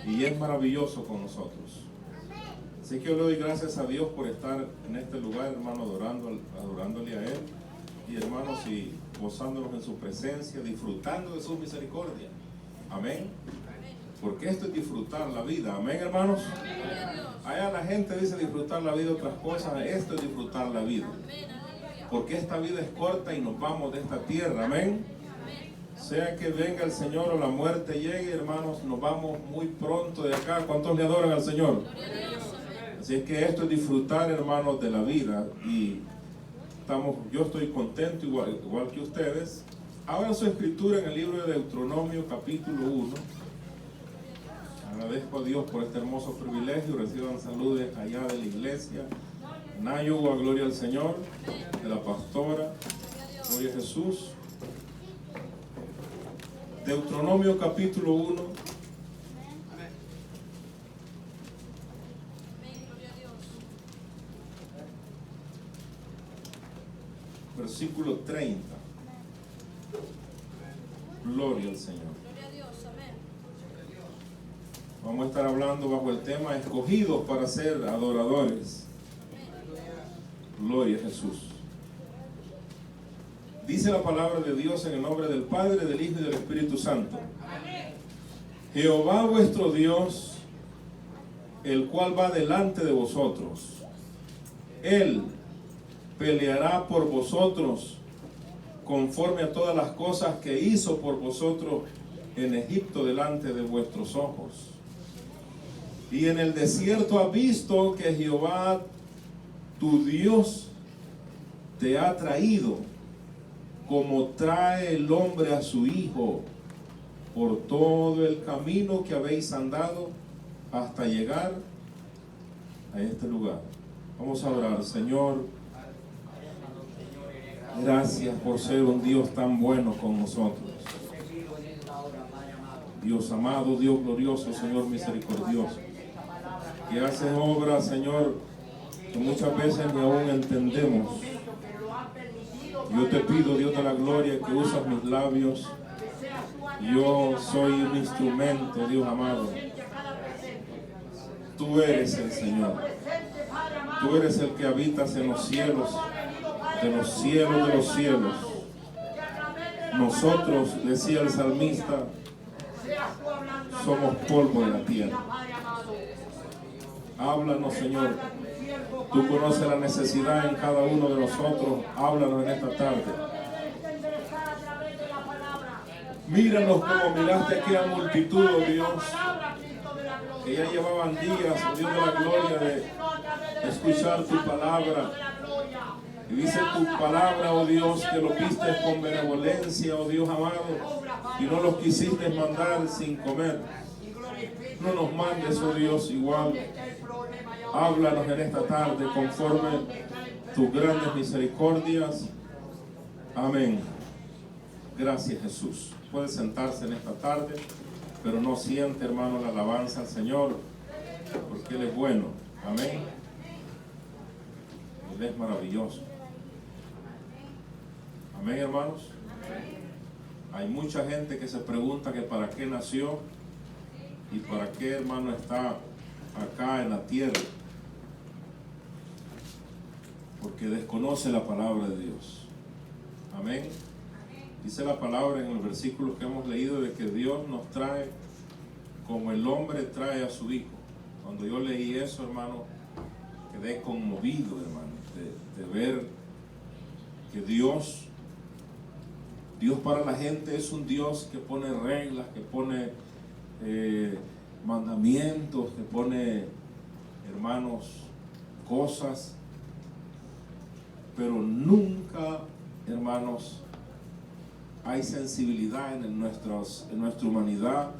y es maravilloso con nosotros. Así que yo le doy gracias a Dios por estar en este lugar, hermano, adorándole a Él, y hermanos, y gozándonos en su presencia, disfrutando de su misericordia. Amén. Porque esto es disfrutar la vida. Amén, hermanos. Allá la gente dice disfrutar la vida, otras cosas. Esto es disfrutar la vida. Porque esta vida es corta y nos vamos de esta tierra. Amén. Sea que venga el Señor o la muerte llegue, hermanos, nos vamos muy pronto de acá. ¿Cuántos le adoran al Señor? Así es que esto es disfrutar, hermanos, de la vida. Y yo estoy contento igual que ustedes. Abran su escritura en el libro de Deuteronomio, capítulo 1. Agradezco a Dios por este hermoso privilegio. Reciban saludos allá de la iglesia. Nayugua, gloria al Señor. De la pastora, gloria a Jesús. Deuteronomio capítulo 1. Versículo 30. Gloria al Señor. Vamos a estar hablando bajo el tema escogidos para ser adoradores. Gloria a Jesús. Dice la palabra de Dios en el nombre del Padre, del Hijo y del Espíritu Santo. Jehová vuestro Dios, el cual va delante de vosotros, Él peleará por vosotros conforme a todas las cosas que hizo por vosotros en Egipto delante de vuestros ojos. Y en el desierto has visto que Jehová tu Dios te ha traído, como trae el hombre a su hijo, por todo el camino que habéis andado hasta llegar a este lugar. Vamos a orar. Señor, gracias por ser un Dios tan bueno con nosotros. Dios amado, Dios glorioso, Señor misericordioso, que haces obras, Señor, que muchas veces ni aún entendemos. Yo te pido, Dios de la gloria, que usas mis labios. Yo soy un instrumento, Dios amado. Tú eres el Señor. Tú eres el que habitas en los cielos, de los cielos de los cielos. Nosotros, decía el salmista, somos polvo de la tierra. Háblanos, Señor. Tú conoces la necesidad en cada uno de nosotros. Háblanos en esta tarde. Míranos como miraste a aquella multitud, oh Dios, que ya llevaban días, oh Dios de la gloria, de escuchar tu palabra. Y dice tu palabra, oh Dios, que lo viste con benevolencia, oh Dios amado, y no los quisiste mandar sin comer. No nos mandes, oh Dios, igual. Háblanos en esta tarde conforme tus grandes misericordias. Amén. Gracias, Jesús. Puede sentarse en esta tarde, pero no siente, hermano, la alabanza al Señor, porque Él es bueno. Amén. Él es maravilloso. Amén, hermanos. Hay mucha gente que se pregunta que para qué nació y para qué, hermano, está acá en la tierra, porque desconoce la palabra de Dios. Amén. Dice la palabra en el versículo que hemos leído de que Dios nos trae como el hombre trae a su hijo. Cuando yo leí eso, hermano, quedé conmovido, hermano, de ver que Dios para la gente es un Dios que pone reglas, que pone mandamientos, que pone, hermanos, cosas, pero nunca, hermanos, hay sensibilidad en nuestra humanidad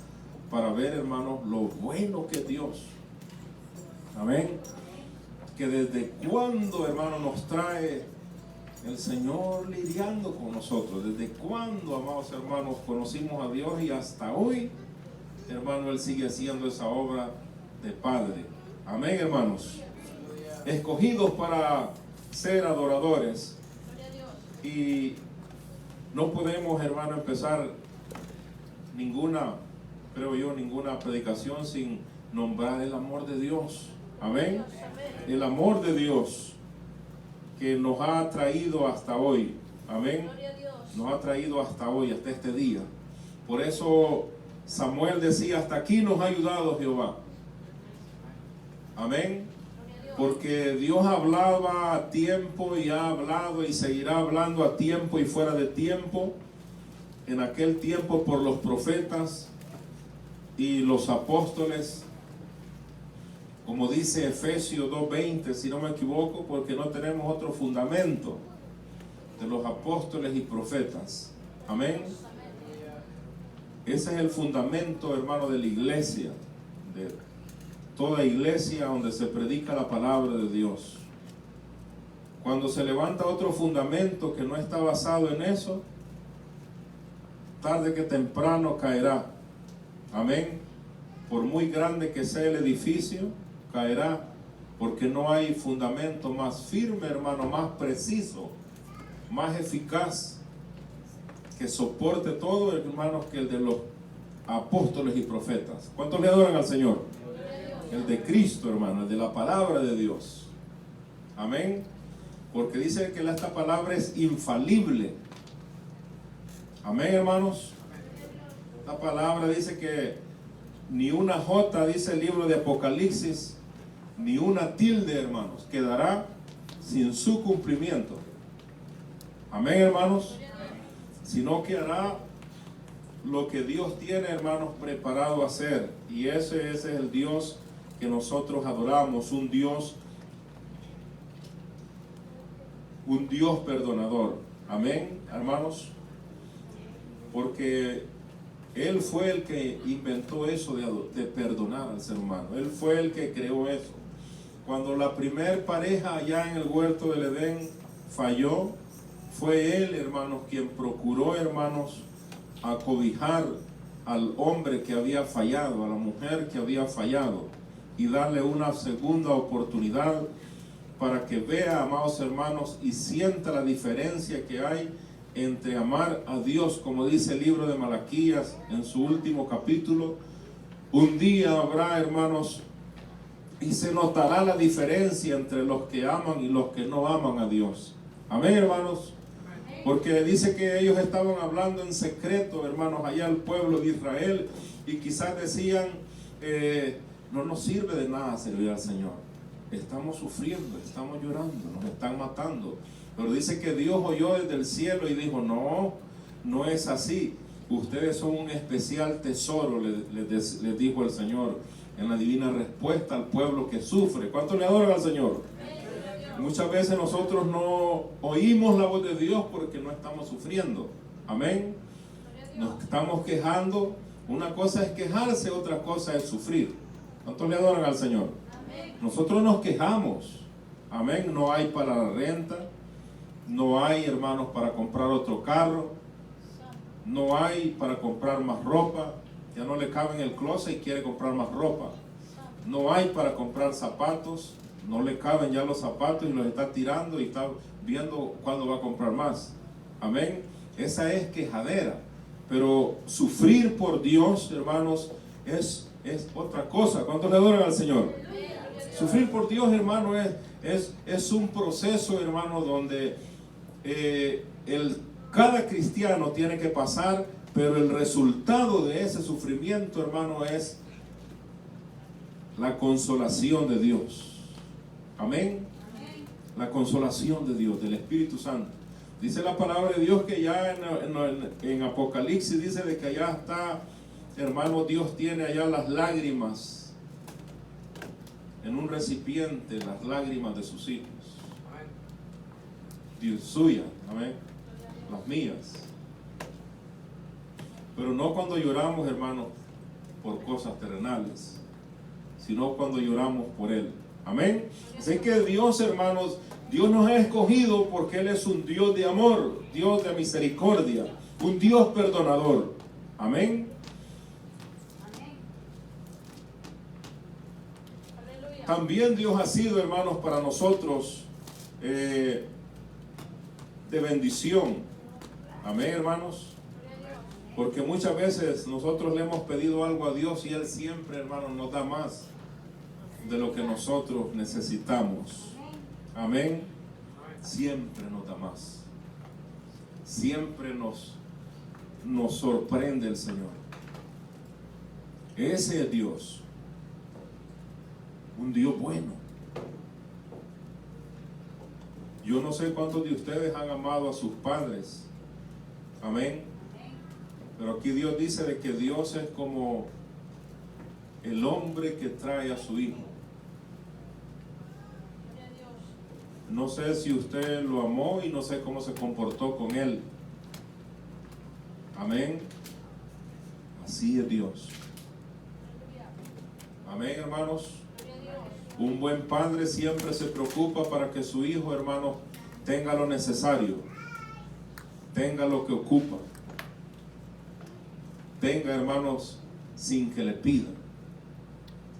para ver, hermanos, lo bueno que es Dios. Amén. Que desde cuándo, hermano, nos trae el Señor lidiando con nosotros. Desde cuándo, amados hermanos, conocimos a Dios y hasta hoy, hermano, Él sigue haciendo esa obra de Padre. Amén, hermanos. Escogidos para ser adoradores. Y no podemos, hermano, empezar ninguna creo yo, ninguna predicación sin nombrar el amor de Dios. Amén. El amor de Dios que nos ha traído hasta hoy. Amén. Nos ha traído hasta hoy, hasta este día. Por eso Samuel decía, hasta aquí nos ha ayudado Jehová. Amén. Porque Dios hablaba a tiempo y ha hablado y seguirá hablando a tiempo y fuera de tiempo. En aquel tiempo por los profetas y los apóstoles, como dice Efesios 2:20, si no me equivoco, porque no tenemos otro fundamento de los apóstoles y profetas. Amén. Ese es el fundamento, hermano, de la iglesia, de toda iglesia donde se predica la palabra de Dios. Cuando se levanta otro fundamento que no está basado en eso, tarde que temprano caerá. Amén. Por muy grande que sea el edificio, caerá, porque no hay fundamento más firme, hermano, más preciso, más eficaz, que soporte todo, hermanos, que el de los apóstoles y profetas. ¿Cuántos le adoran al Señor? El de Cristo, hermano, el de la palabra de Dios. Amén. Porque dice que esta palabra es infalible. Amén, hermanos. Esta palabra dice que ni una jota, dice el libro de Apocalipsis, ni una tilde, hermanos, quedará sin su cumplimiento. Amén, hermanos. Sino que hará lo que Dios tiene, hermanos, preparado a hacer. Y ese es el Dios que nosotros adoramos, un Dios perdonador. Amén, hermanos. Porque Él fue el que inventó eso de perdonar al ser humano. Él fue el que creó eso. Cuando la primer pareja allá en el huerto del Edén falló, fue Él, hermanos, quien procuró, hermanos, acobijar al hombre que había fallado, a la mujer que había fallado, y darle una segunda oportunidad para que vea, amados hermanos, y sienta la diferencia que hay entre amar a Dios, como dice el libro de Malaquías en su último capítulo. Un día habrá, hermanos, y se notará la diferencia entre los que aman y los que no aman a Dios. Amén, hermanos. Porque dice que ellos estaban hablando en secreto, hermanos, allá al pueblo de Israel, y quizás decían, no nos sirve de nada servir al Señor. Estamos sufriendo, estamos llorando, nos están matando. Pero dice que Dios oyó desde el cielo y dijo, no, no es así. Ustedes son un especial tesoro, les dijo el Señor en la divina respuesta al pueblo que sufre. ¿Cuánto le adoran al Señor? Muchas veces nosotros no oímos la voz de Dios porque no estamos sufriendo. Amén. Nos estamos quejando. Una cosa es quejarse, otra cosa es sufrir. ¿Cuántos le adoran al Señor? Nosotros nos quejamos. Amén. No hay para la renta. No hay, hermanos, para comprar otro carro. No hay para comprar más ropa. Ya no le cabe en el closet y quiere comprar más ropa. No hay para comprar zapatos. No le caben ya los zapatos y los está tirando y está viendo cuándo va a comprar más. Amén. Esa es quejadera. Pero sufrir por Dios, hermanos, es otra cosa. ¿Cuántos le adoran al Señor? Sufrir por Dios, hermano, es un proceso, hermano, donde cada cristiano tiene que pasar, pero el resultado de ese sufrimiento, hermano, es la consolación de Dios. Amén. La consolación de Dios, del Espíritu Santo. Dice la palabra de Dios que ya en Apocalipsis dice de que allá está, hermano, Dios tiene allá las lágrimas en un recipiente, las lágrimas de sus hijos. Dios suya, amén. Las mías. Pero no cuando lloramos, hermano, por cosas terrenales, sino cuando lloramos por Él. Amén. Así que Dios, hermanos, Dios nos ha escogido porque Él es un Dios de amor, Dios de misericordia, un Dios perdonador. Amén. También Dios ha sido, hermanos, para nosotros de bendición. Amén, hermanos. Porque muchas veces nosotros le hemos pedido algo a Dios y Él siempre, hermano, nos da más de lo que nosotros necesitamos. Amén. Siempre nos da más. Siempre nos sorprende el Señor. Ese es Dios. Un Dios bueno. Yo no sé cuántos de ustedes han amado a sus padres. Amén. Pero aquí Dios dice de que Dios es como el hombre que trae a su hijo. No sé si usted lo amó y no sé cómo se comportó con él. Amén. Así es Dios. Amén, hermanos. Un buen padre siempre se preocupa para que su hijo, hermano, tenga lo necesario, tenga lo que ocupa, tenga, hermanos, sin que le pida.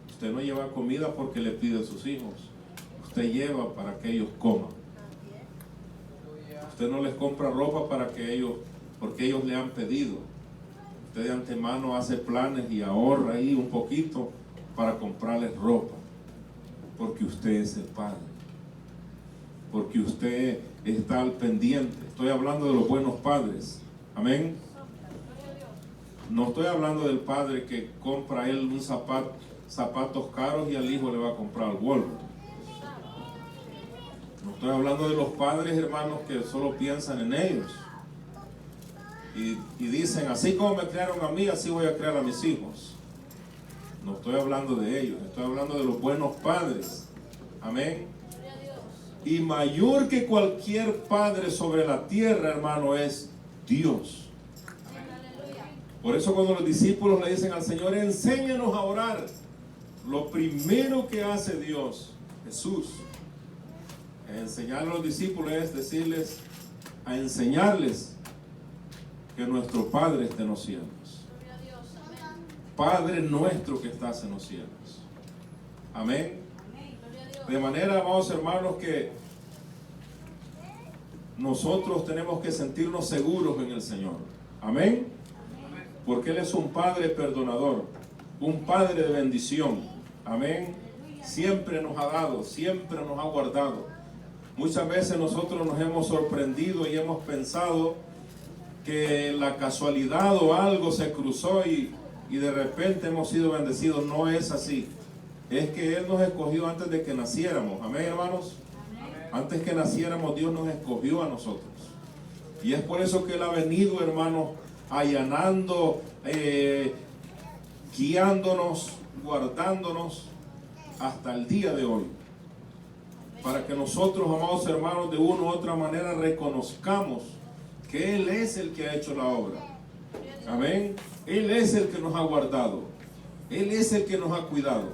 Usted no lleva comida porque le pide a sus hijos. Usted lleva para que ellos coman. Usted no les compra ropa porque ellos le han pedido. Usted de antemano hace planes y ahorra ahí un poquito para comprarles ropa. Porque usted es el Padre. Porque usted está al pendiente. Estoy hablando de los buenos padres. Amén. No estoy hablando del padre que compra él un zapatos caros y al hijo le va a comprar el Walmart. No estoy hablando de los padres, hermanos, que solo piensan en ellos. Y dicen, así como me criaron a mí, así voy a criar a mis hijos. No estoy hablando de ellos, estoy hablando de los buenos padres. Amén. Y mayor que cualquier padre sobre la tierra, hermano, es Dios. Por eso cuando los discípulos le dicen al Señor, enséñanos a orar, lo primero que hace Dios, Jesús, enseñarle a los discípulos es decirles, a enseñarles que nuestro Padre está en los cielos. Padre nuestro que estás en los cielos. Amén. De manera, amados hermanos, que nosotros tenemos que sentirnos seguros en el Señor. Amén. Porque Él es un Padre perdonador, un Padre de bendición. Amén. Siempre nos ha dado, siempre nos ha guardado. Muchas veces nosotros nos hemos sorprendido y hemos pensado que la casualidad o algo se cruzó y de repente hemos sido bendecidos. No es así. Es que Él nos escogió antes de que naciéramos. Amén, hermanos. Amén. Antes que naciéramos, Dios nos escogió a nosotros. Y es por eso que Él ha venido, hermanos, allanando, guiándonos, guardándonos hasta el día de hoy. Para que nosotros, amados hermanos, de una u otra manera reconozcamos que Él es el que ha hecho la obra. Amén. Él es el que nos ha guardado. Él es el que nos ha cuidado.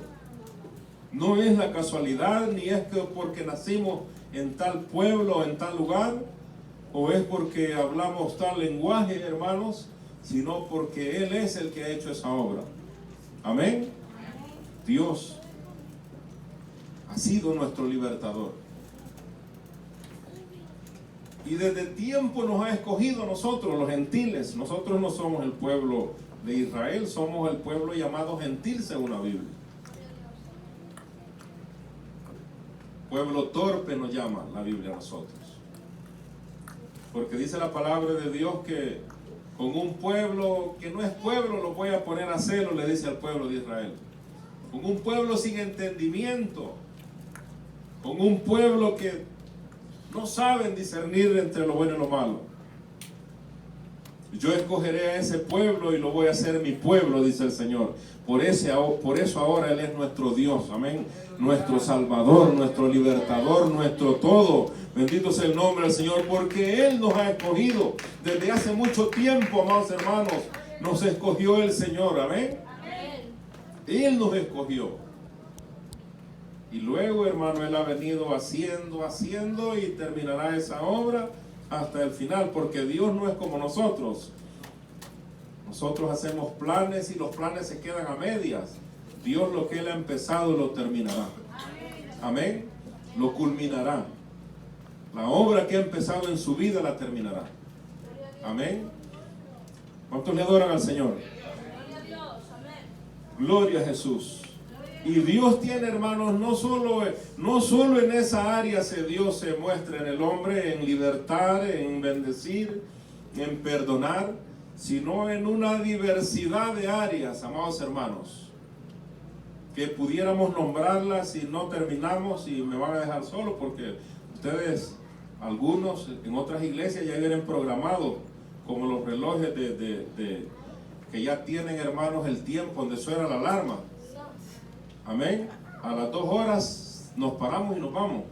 No es la casualidad, ni es que porque nacimos en tal pueblo o en tal lugar, o es porque hablamos tal lenguaje, hermanos, sino porque Él es el que ha hecho esa obra. Amén. Dios ha sido nuestro libertador. Y desde tiempo nos ha escogido a nosotros, los gentiles. Nosotros no somos el pueblo de Israel, somos el pueblo llamado gentil según la Biblia. Pueblo torpe nos llama la Biblia a nosotros. Porque dice la palabra de Dios que con un pueblo que no es pueblo lo voy a poner a celo, le dice al pueblo de Israel. Con un pueblo sin entendimiento, con un pueblo que no saben discernir entre lo bueno y lo malo. Yo escogeré a ese pueblo y lo voy a hacer mi pueblo, dice el Señor. Por eso ahora Él es nuestro Dios, amén. Nuestro Salvador, nuestro Libertador, nuestro todo. Bendito sea el nombre del Señor, porque Él nos ha escogido desde hace mucho tiempo, amados hermanos. Nos escogió el Señor, amén. Él nos escogió. Y luego, hermano, Él ha venido haciendo y terminará esa obra hasta el final, porque Dios no es como nosotros. Nosotros hacemos planes y los planes se quedan a medias. Dios lo que Él ha empezado lo terminará. Amén. Lo culminará. La obra que ha empezado en su vida la terminará. Amén. ¿Cuántos le adoran al Señor? Gloria a Dios, amén. Gloria a Jesús. Y Dios tiene, hermanos, no solo en esa área Dios se muestra en el hombre, en libertar, en bendecir, en perdonar, sino en una diversidad de áreas, amados hermanos, que pudiéramos nombrarlas y no terminamos y me van a dejar solo porque ustedes, algunos en otras iglesias ya vienen programados como los relojes que ya tienen, hermanos, el tiempo donde suena la alarma. Amén. A las 2 horas nos paramos y nos vamos.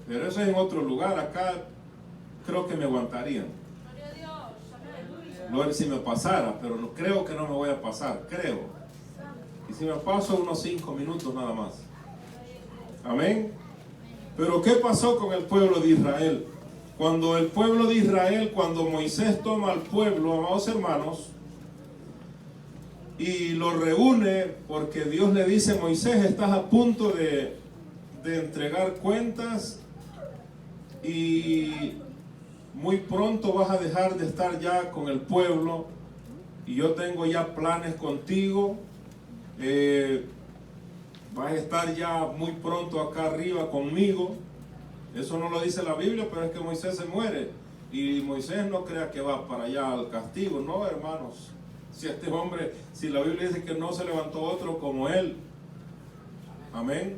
Pero eso es en otro lugar. Acá creo que me aguantarían. Gloria si me pasara, pero no, creo que no me voy a pasar. Creo. Y si me paso unos 5 minutos nada más. Amén. Pero ¿qué pasó con el pueblo de Israel? Cuando el pueblo de Israel, cuando Moisés toma al pueblo, amados hermanos, y lo reúne, porque Dios le dice: Moisés, estás a punto de entregar cuentas y muy pronto vas a dejar de estar ya con el pueblo y yo tengo ya planes contigo. Vas a estar ya muy pronto acá arriba conmigo. Eso no lo dice la Biblia, pero es que Moisés se muere y Moisés no crea que va para allá al castigo. No, hermanos. Si este hombre, si la Biblia dice que no se levantó otro como él. Amén.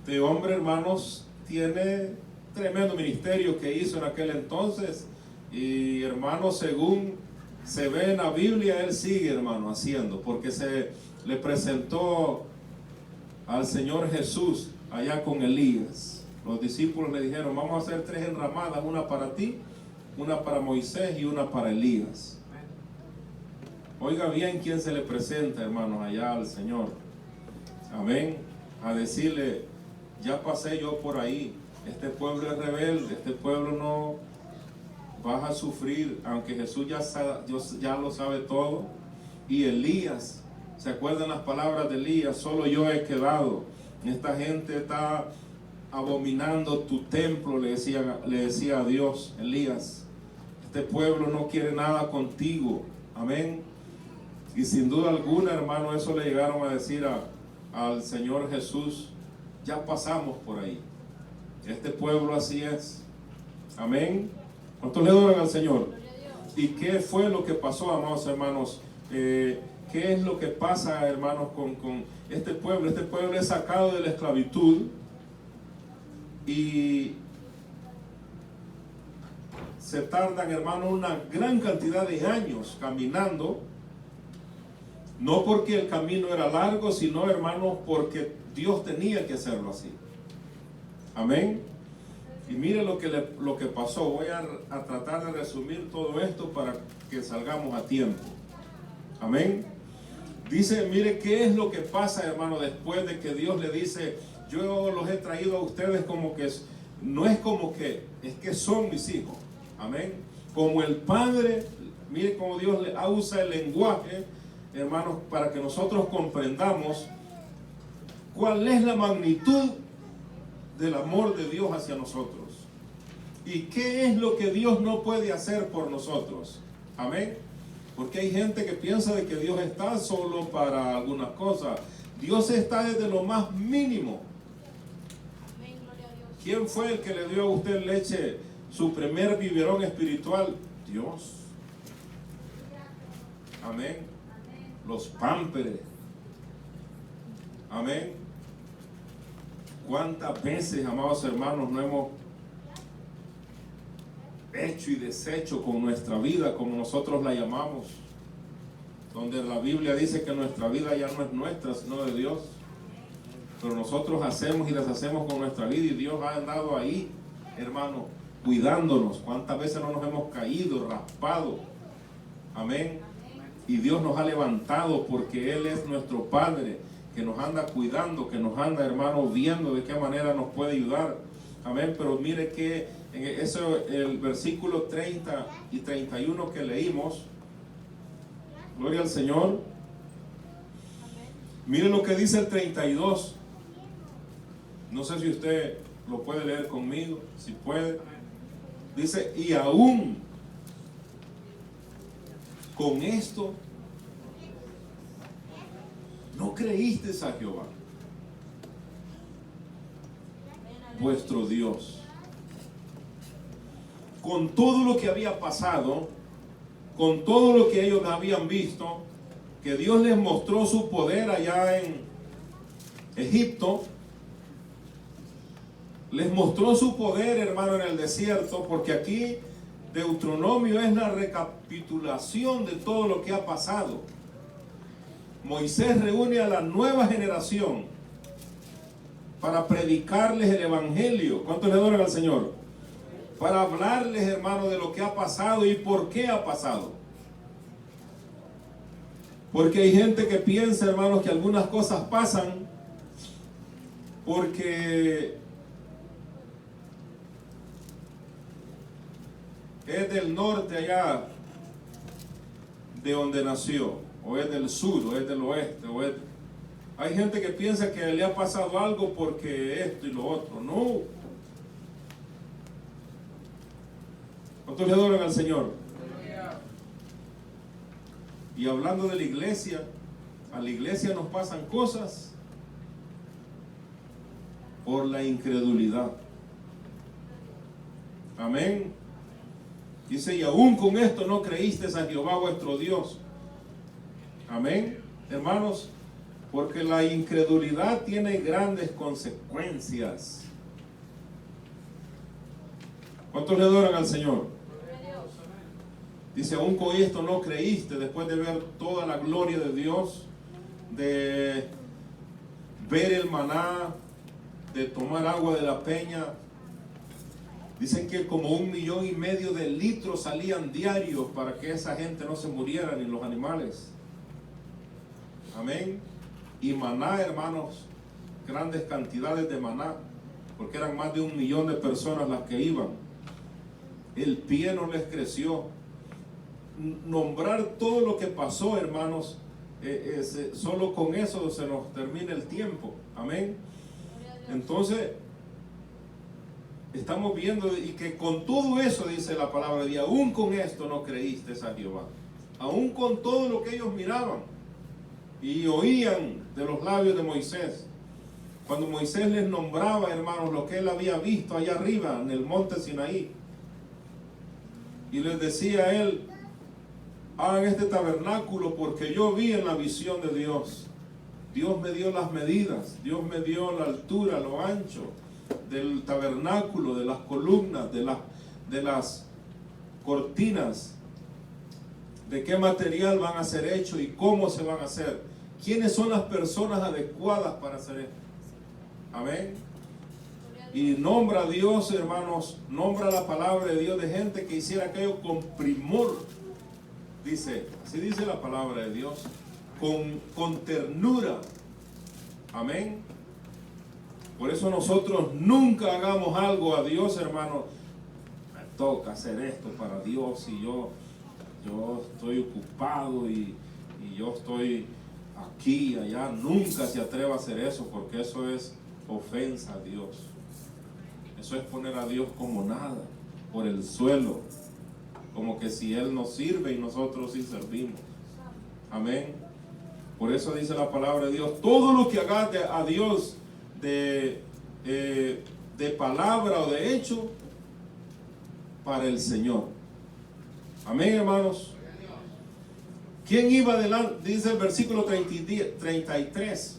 Este hombre, hermanos, tiene tremendo ministerio que hizo en aquel entonces. Y, hermanos, según se ve en la Biblia, él sigue, hermano, haciendo. Porque se le presentó al Señor Jesús allá con Elías. Los discípulos le dijeron: vamos a hacer 3 enramadas, una para ti, una para Moisés y una para Elías. Oiga bien quién se le presenta, hermanos, allá al Señor. Amén. A decirle: ya pasé yo por ahí. Este pueblo es rebelde. Este pueblo no vas a sufrir. Aunque Jesús ya lo sabe todo. Y Elías, ¿se acuerdan las palabras de Elías? Solo yo he quedado. Esta gente está abominando tu templo, le decía a Dios, Elías. Este pueblo no quiere nada contigo. Amén. Y sin duda alguna, hermano, eso le llegaron a decir al Señor Jesús: ya pasamos por ahí. Este pueblo así es. Amén. ¿Cuántos le adoran al Señor? ¿Y qué fue lo que pasó, amados hermanos? ¿Qué es lo que pasa, hermanos, con este pueblo? Este pueblo es sacado de la esclavitud y se tardan, hermanos, una gran cantidad de años caminando. No porque el camino era largo, sino, hermanos, porque Dios tenía que hacerlo así. Amén. Y mire lo que pasó. Voy a tratar de resumir todo esto para que salgamos a tiempo. Amén. Dice, mire qué es lo que pasa, hermano, después de que Dios le dice: yo los he traído a ustedes como que, no es como que, es que son mis hijos. Amén. Como el Padre, mire cómo Dios le usa el lenguaje, hermanos, para que nosotros comprendamos cuál es la magnitud del amor de Dios hacia nosotros y qué es lo que Dios no puede hacer por nosotros. Amén. Porque hay gente que piensa de que Dios está solo para algunas cosas. Dios está desde lo más mínimo. ¿Quién fue el que le dio a usted leche, su primer biberón espiritual? Dios. Amén. Los pámperes. Amén. ¿Cuántas veces, amados hermanos, no hemos hecho y deshecho con nuestra vida, como nosotros la llamamos? Donde la Biblia dice que nuestra vida ya no es nuestra, sino de Dios. Pero nosotros hacemos y deshacemos con nuestra vida, y Dios ha andado ahí, hermano, cuidándonos. ¿Cuántas veces no nos hemos caído, raspado? Amén. Y Dios nos ha levantado porque Él es nuestro Padre, que nos anda cuidando, que nos anda, hermano, viendo de qué manera nos puede ayudar. Amén. Pero mire que en eso, el versículo 30 y 31 que leímos, gloria al Señor. Mire lo que dice el 32. No sé si usted lo puede leer conmigo, si puede. Dice: y aún con esto no creíste a Jehová, vuestro Dios. Con todo lo que había pasado, con todo lo que ellos habían visto, que Dios les mostró su poder allá en Egipto, les mostró su poder, hermano, en el desierto, porque aquí Deuteronomio es la recapitulación de todo lo que ha pasado. Moisés reúne a la nueva generación para predicarles el evangelio. ¿Cuántos le adoran al Señor? Para hablarles, hermano, de lo que ha pasado y por qué ha pasado. Porque hay gente que piensa, hermanos, que algunas cosas pasan porque es del norte allá de donde nació, o es del sur, o es del oeste, Hay gente que piensa que le ha pasado algo porque esto y lo otro. No. ¿Cuántos le adoran al Señor? Y hablando de la iglesia, a la iglesia nos pasan cosas por la incredulidad. Amén. Dice, y aún con esto no creísteis a Jehová vuestro Dios. Amén, hermanos, porque la incredulidad tiene grandes consecuencias. ¿Cuántos le adoran al Señor? Dice, aún con esto no creíste, después de ver toda la gloria de Dios, de ver el maná, de tomar agua de la peña. Dicen que como 1,5 millones de litros salían diarios para que esa gente no se muriera, ni los animales. Amén. Y maná, hermanos, grandes cantidades de maná, porque eran más de 1 millón de personas las que iban. El pie no les creció. Nombrar todo lo que pasó, hermanos, solo con eso se nos termina el tiempo. Amén. Entonces, estamos viendo y que con todo eso, dice la palabra de Dios, aún con esto no creíste a Jehová. Aún con todo lo que ellos miraban y oían de los labios de Moisés. Cuando Moisés les nombraba, hermanos, lo que él había visto allá arriba en el monte Sinaí. Y les decía a él, hagan este tabernáculo porque yo vi en la visión de Dios. Dios me dio las medidas, Dios me dio la altura, lo ancho del tabernáculo, de las columnas, de las cortinas, de qué material van a ser hechos y cómo se van a hacer. ¿Quiénes son las personas adecuadas para hacer esto? Amén. Y nombra a Dios, hermanos, nombra la palabra de Dios de gente que hiciera aquello con primor. Dice, así dice la palabra de Dios, con ternura. Amén. Por eso nosotros nunca hagamos algo a Dios, hermano. Me toca hacer esto para Dios y yo estoy ocupado y yo estoy aquí y allá. Nunca se atreva a hacer eso, porque eso es ofensa a Dios. Eso es poner a Dios como nada, por el suelo, como que si Él nos sirve y nosotros sí servimos. Amén. Por eso dice la palabra de Dios, todo lo que hagas a Dios de palabra o de hecho, para el Señor. Amén, hermanos. ¿Quién iba adelante? Dice el versículo 33.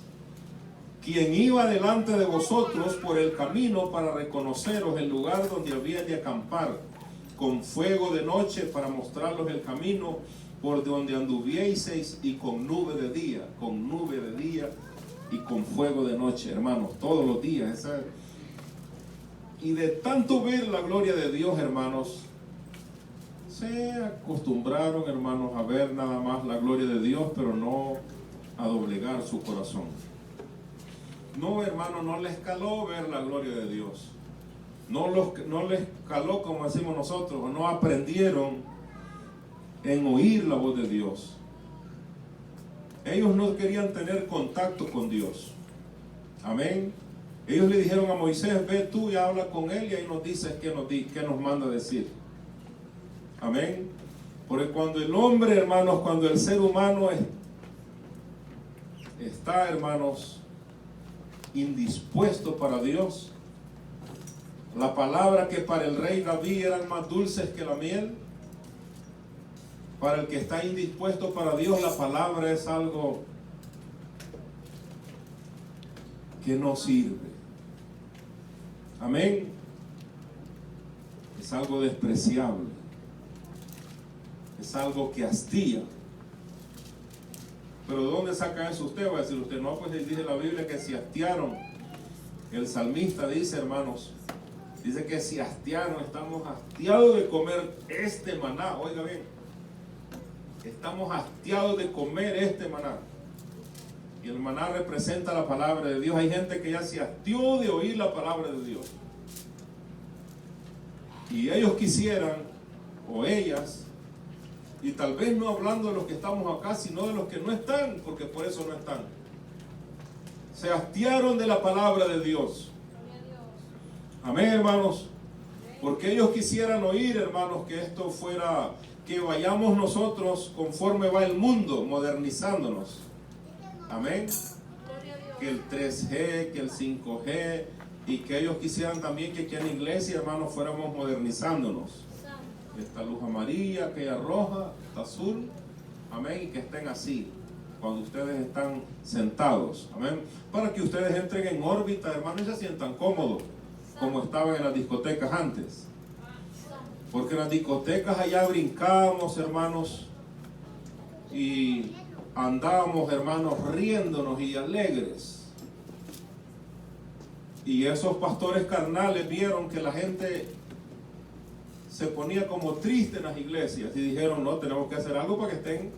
Quien iba delante de vosotros por el camino para reconoceros el lugar donde había de acampar, con fuego de noche para mostraros el camino por donde anduvieseis, y con nube de día y con fuego de noche, hermanos, todos los días. Y de tanto ver la gloria de Dios, hermanos, se acostumbraron, hermanos, a ver nada más la gloria de Dios, pero no a doblegar su corazón. No, hermano, no les caló ver la gloria de Dios. No les caló, como decimos nosotros, no aprendieron en oír la voz de Dios. Ellos no querían tener contacto con Dios. Amén. Ellos le dijeron a Moisés, ve tú y habla con él y ahí nos dices qué nos manda decir. Amén. Porque cuando el hombre, hermanos, cuando el ser humano está, hermanos, indispuesto para Dios, la palabra que para el rey David eran más dulces que la miel, para el que está indispuesto para Dios, la palabra es algo que no sirve. Amén. Es algo despreciable. Es algo que hastía. Pero ¿de dónde saca eso usted? Va a decir usted, no, pues dice la Biblia que se hastiaron. El salmista dice, hermanos, dice que se hastiaron, estamos hastiados de comer este maná. Oiga bien, estamos hastiados de comer este maná. Y el maná representa la palabra de Dios. Hay gente que ya se hastió de oír la palabra de Dios. Y ellos quisieran, o ellas, y tal vez no hablando de los que estamos acá, sino de los que no están, porque por eso no están. Se hastiaron de la palabra de Dios. Amén, hermanos. Porque ellos quisieran oír, hermanos, que esto fuera, que vayamos nosotros conforme va el mundo, modernizándonos. Amén. Que el 3G, que el 5G, y que ellos quisieran también que aquí en la iglesia, hermanos, fuéramos modernizándonos. Esta luz amarilla, aquella roja, esta azul. Amén. Y que estén así cuando ustedes están sentados. Amén. Para que ustedes entren en órbita, hermanos, y se sientan cómodos, como estaban en las discotecas antes. Porque en las discotecas allá brincábamos, hermanos, y andábamos, hermanos, riéndonos y alegres. Y esos pastores carnales vieron que la gente se ponía como triste en las iglesias y dijeron, no, tenemos que hacer algo para que estén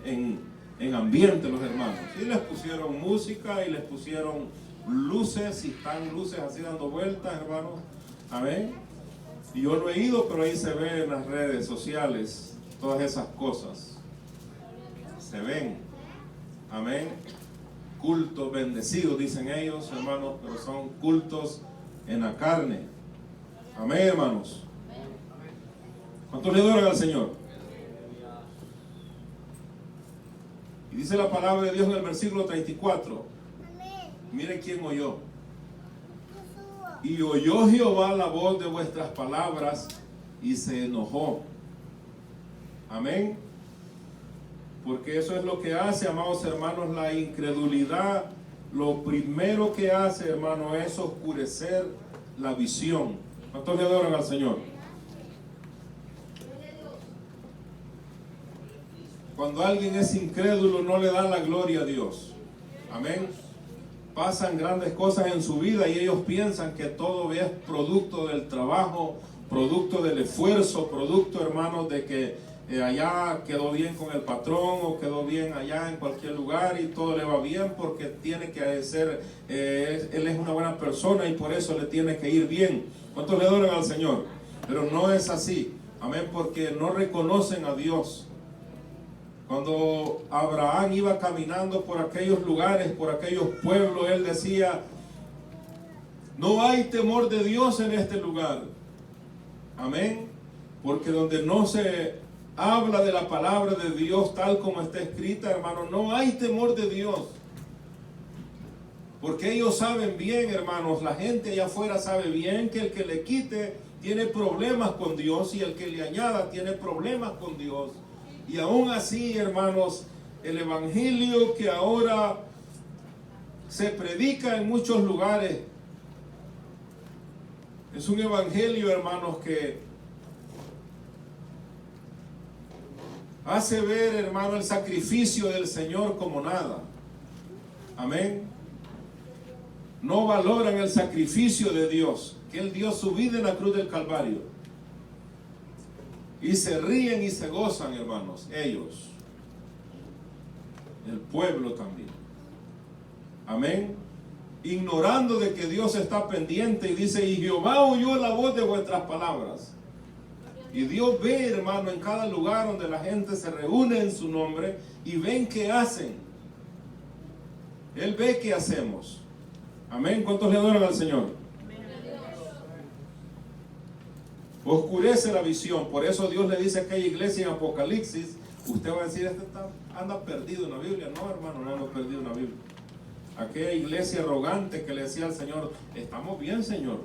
en ambiente los hermanos. Y les pusieron música y les pusieron luces, y están luces así dando vueltas, hermanos. Amén. Y yo no he ido, pero ahí se ven en las redes sociales todas esas cosas. Se ven. Amén. Cultos bendecidos, dicen ellos, hermanos, pero son cultos en la carne. Amén, hermanos. ¿Cuántos le adoran al Señor? Y dice la palabra de Dios en el versículo 34. Miren quién oyó. Y oyó Jehová la voz de vuestras palabras y se enojó. Amén. Porque eso es lo que hace, amados hermanos, la incredulidad. Lo primero que hace, hermano, es oscurecer la visión. ¿Cuántos le adoran al Señor? Cuando alguien es incrédulo, no le da la gloria a Dios. Amén. Pasan grandes cosas en su vida y ellos piensan que todo es producto del trabajo, producto del esfuerzo, producto, hermanos, de que allá quedó bien con el patrón o quedó bien allá en cualquier lugar y todo le va bien porque tiene que ser, él es una buena persona y por eso le tiene que ir bien. ¿Cuántos le adoran al Señor? Pero no es así. Amén, porque no reconocen a Dios. Cuando Abraham iba caminando por aquellos lugares, por aquellos pueblos, él decía, no hay temor de Dios en este lugar. Amén. Porque donde no se habla de la palabra de Dios tal como está escrita, hermano, no hay temor de Dios. Porque ellos saben bien, hermanos, la gente allá afuera sabe bien que el que le quite tiene problemas con Dios y el que le añada tiene problemas con Dios. Y aún así, hermanos, el evangelio que ahora se predica en muchos lugares es un evangelio, hermanos, que hace ver, hermano, el sacrificio del Señor como nada. Amén. No valoran el sacrificio de Dios, que Él dio su vida en la cruz del Calvario. Y se ríen y se gozan, hermanos, ellos. El pueblo también. Amén. Ignorando de que Dios está pendiente y dice, y Jehová oyó la voz de vuestras palabras. Y Dios ve, hermano, en cada lugar donde la gente se reúne en su nombre y ven qué hacen. Él ve qué hacemos. Amén. ¿Cuántos le adoran al Señor? Oscurece la visión. Por eso Dios le dice a aquella iglesia en Apocalipsis, usted va a decir, anda perdido en la Biblia. No, hermano, no ando perdido en la Biblia. Aquella iglesia arrogante que le decía al Señor, estamos bien, Señor.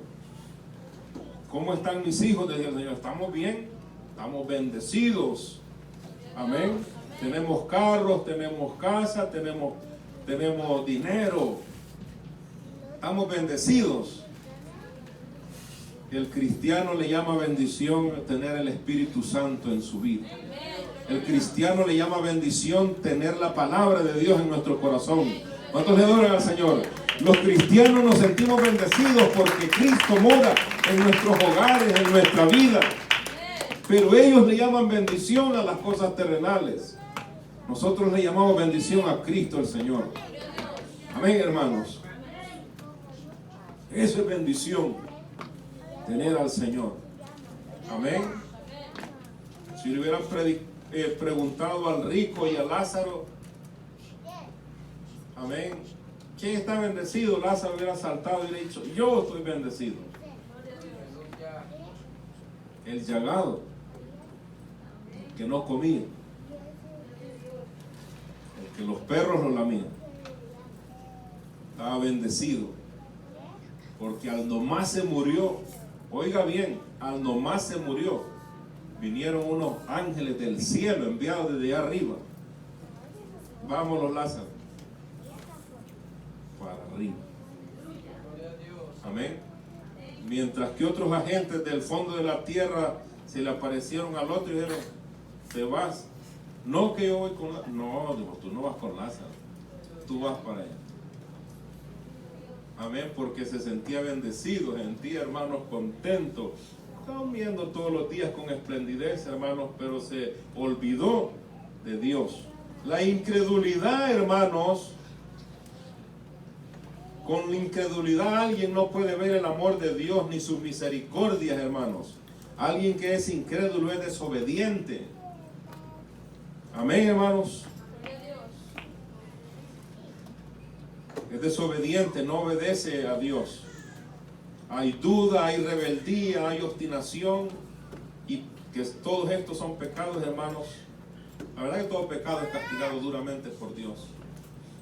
¿Cómo están mis hijos? Decía el Señor, estamos bien, estamos bendecidos. Amén. Tenemos carros, tenemos casa, tenemos dinero. Estamos bendecidos. El cristiano le llama bendición tener el Espíritu Santo en su vida. El cristiano le llama bendición tener la palabra de Dios en nuestro corazón. ¿Cuántos le adoran al Señor? Los cristianos nos sentimos bendecidos porque Cristo mora en nuestros hogares, en nuestra vida. Pero ellos le llaman bendición a las cosas terrenales. Nosotros le llamamos bendición a Cristo el Señor. Amén, hermanos. Eso es bendición. Tener al Señor. Amén. Si le hubieran preguntado al rico y a Lázaro, amén, ¿quién está bendecido? Lázaro hubiera saltado y le dicho, yo estoy bendecido. El llagado, que no comía, el que los perros lo lamían, estaba bendecido, porque al nomás se murió. Oiga bien, al nomás se murió, vinieron unos ángeles del cielo enviados desde allá arriba. Vámonos, Lázaro, para arriba. Amén. Mientras que otros agentes del fondo de la tierra se le aparecieron al otro y dijeron, te vas. No que yo voy con Lázaro. No, digo, tú no vas con Lázaro, tú vas para allá. Amén, porque se sentía bendecido, se sentía, hermanos, contento, comiendo todos los días con esplendidez, hermanos, pero se olvidó de Dios. La incredulidad, hermanos, con la incredulidad alguien no puede ver el amor de Dios ni sus misericordias, hermanos. Alguien que es incrédulo es desobediente. Amén, hermanos. Es desobediente, no obedece a Dios. Hay duda, hay rebeldía, hay obstinación, y que todos estos son pecados, hermanos. La verdad que todo pecado es castigado duramente por Dios.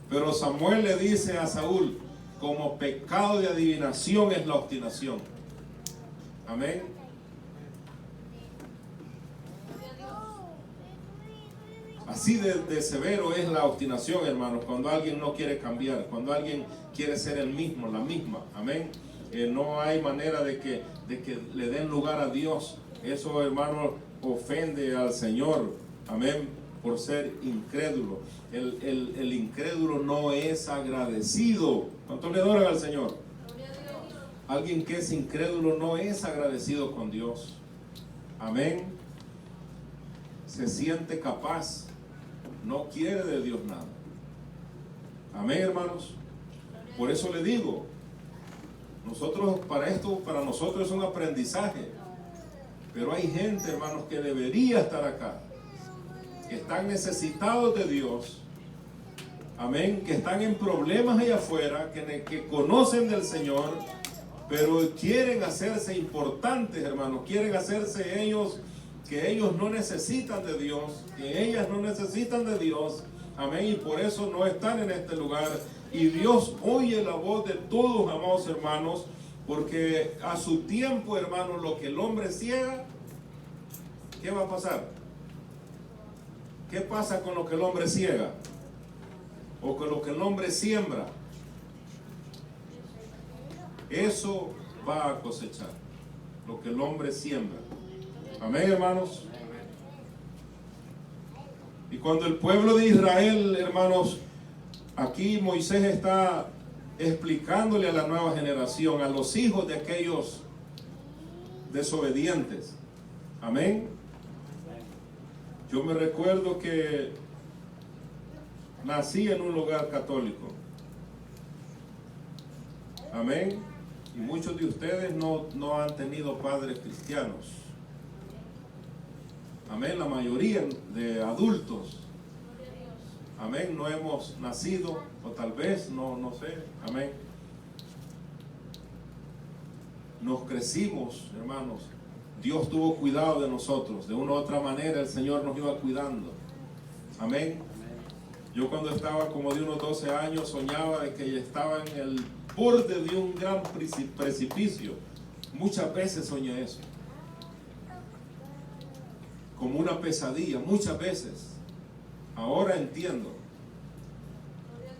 Pero Samuel le dice a Saúl, como pecado de adivinación es la obstinación. Amén. Así de severo es la obstinación, hermanos, cuando alguien no quiere cambiar, cuando alguien quiere ser el mismo, la misma. Amén. No hay manera de que le den lugar a Dios. Eso, hermanos, ofende al Señor. Amén. Por ser incrédulo. El incrédulo no es agradecido. ¿Cuánto le adoran al Señor? Alguien que es incrédulo no es agradecido con Dios. Amén. Se siente capaz. No quiere de Dios nada. Amén, hermanos. Por eso le digo, para nosotros es un aprendizaje. Pero hay gente, hermanos, que debería estar acá, que están necesitados de Dios. Amén. Que están en problemas allá afuera, que conocen del Señor, pero quieren hacerse importantes, hermanos. Quieren hacerse ellos, que ellos no necesitan de Dios, que ellas no necesitan de Dios. Amén. Y por eso no están en este lugar. Y Dios oye la voz de todos, amados hermanos, porque a su tiempo, hermanos, lo que el hombre ciega, ¿qué va a pasar? ¿Qué pasa con lo que el hombre ciega? O con lo que el hombre siembra. Eso va a cosechar. Lo que el hombre siembra. Amén, hermanos. Y cuando el pueblo de Israel, hermanos, aquí Moisés está explicándole a la nueva generación, a los hijos de aquellos desobedientes. Amén. Yo me recuerdo que nací en un lugar católico. Amén. Y muchos de ustedes no han tenido padres cristianos. Amén. La mayoría de adultos. Amén. No hemos nacido, o tal vez, no sé. Amén. Nos crecimos, hermanos, Dios tuvo cuidado de nosotros. De una u otra manera el Señor nos iba cuidando. Amén. Yo cuando estaba como de unos 12 años soñaba de que estaba en el borde de un gran precipicio. Muchas veces soñé eso. Como una pesadilla, muchas veces. Ahora entiendo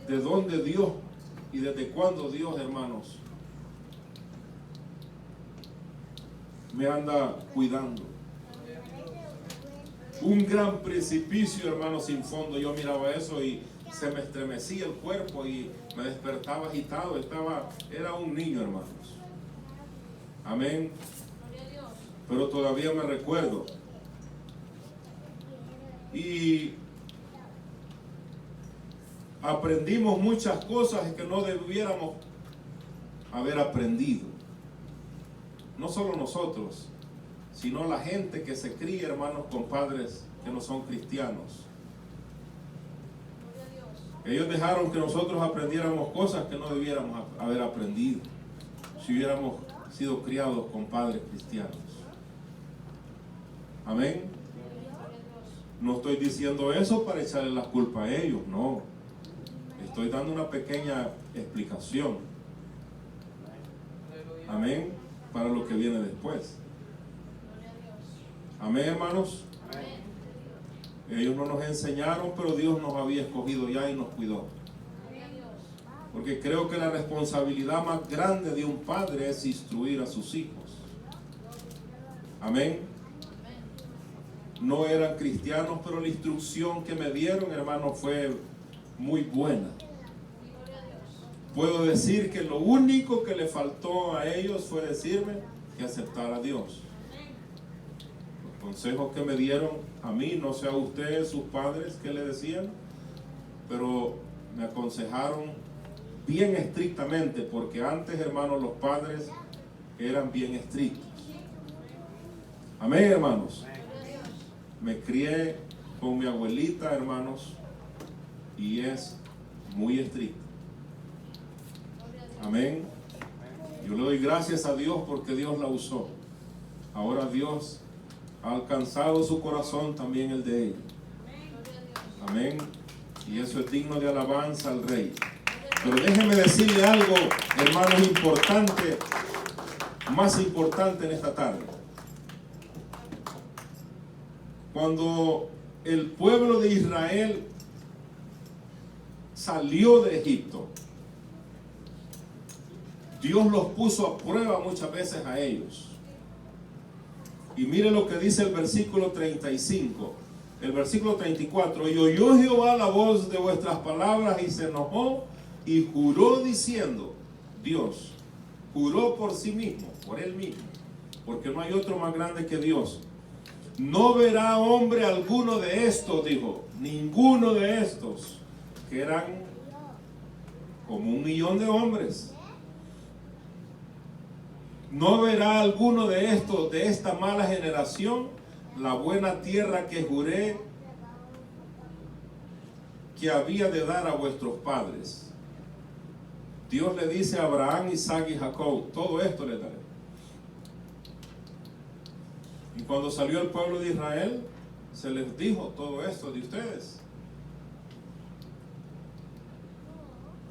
de dónde Dios y desde cuándo Dios, hermanos, me anda cuidando. Un gran precipicio, hermanos, sin fondo. Yo miraba eso y se me estremecía el cuerpo y me despertaba agitado. Era un niño, hermanos. Amén. Pero todavía me recuerdo. Y aprendimos muchas cosas que no debiéramos haber aprendido. No solo nosotros, sino la gente que se cría, hermanos, con padres que no son cristianos. Ellos dejaron que nosotros aprendiéramos cosas que no debiéramos haber aprendido si hubiéramos sido criados con padres cristianos. Amén. No estoy diciendo eso para echarle la culpa a ellos, no. Estoy dando una pequeña explicación. Amén. Para lo que viene después. Amén, hermanos. Ellos no nos enseñaron, pero Dios nos había escogido ya y nos cuidó. Porque creo que la responsabilidad más grande de un padre es instruir a sus hijos. Amén. No eran cristianos, pero la instrucción que me dieron, hermanos, fue muy buena. Puedo decir que lo único que le faltó a ellos fue decirme que aceptara a Dios. Los consejos que me dieron a mí, no sé a ustedes, sus padres, qué le decían, pero me aconsejaron bien estrictamente, porque antes, hermanos, los padres eran bien estrictos. Amén, hermanos. Me crié con mi abuelita, hermanos, y es muy estricta. Amén. Yo le doy gracias a Dios porque Dios la usó. Ahora Dios ha alcanzado su corazón, también el de ella. Amén. Y eso es digno de alabanza al Rey. Pero déjeme decirle algo, hermanos, importante, más importante en esta tarde. Cuando el pueblo de Israel salió de Egipto, Dios los puso a prueba muchas veces a ellos. Y mire lo que dice el versículo 35. El versículo 34. Y oyó Jehová la voz de vuestras palabras y se enojó y juró diciendo, Dios juró por sí mismo, por él mismo, porque no hay otro más grande que Dios. No verá hombre alguno de estos, dijo, ninguno de estos, que eran como 1,000,000 de hombres. No verá alguno de estos, de esta mala generación, la buena tierra que juré que había de dar a vuestros padres. Dios le dice a Abraham, Isaac y Jacob, todo esto le daré. Y cuando salió el pueblo de Israel, se les dijo todo esto de ustedes.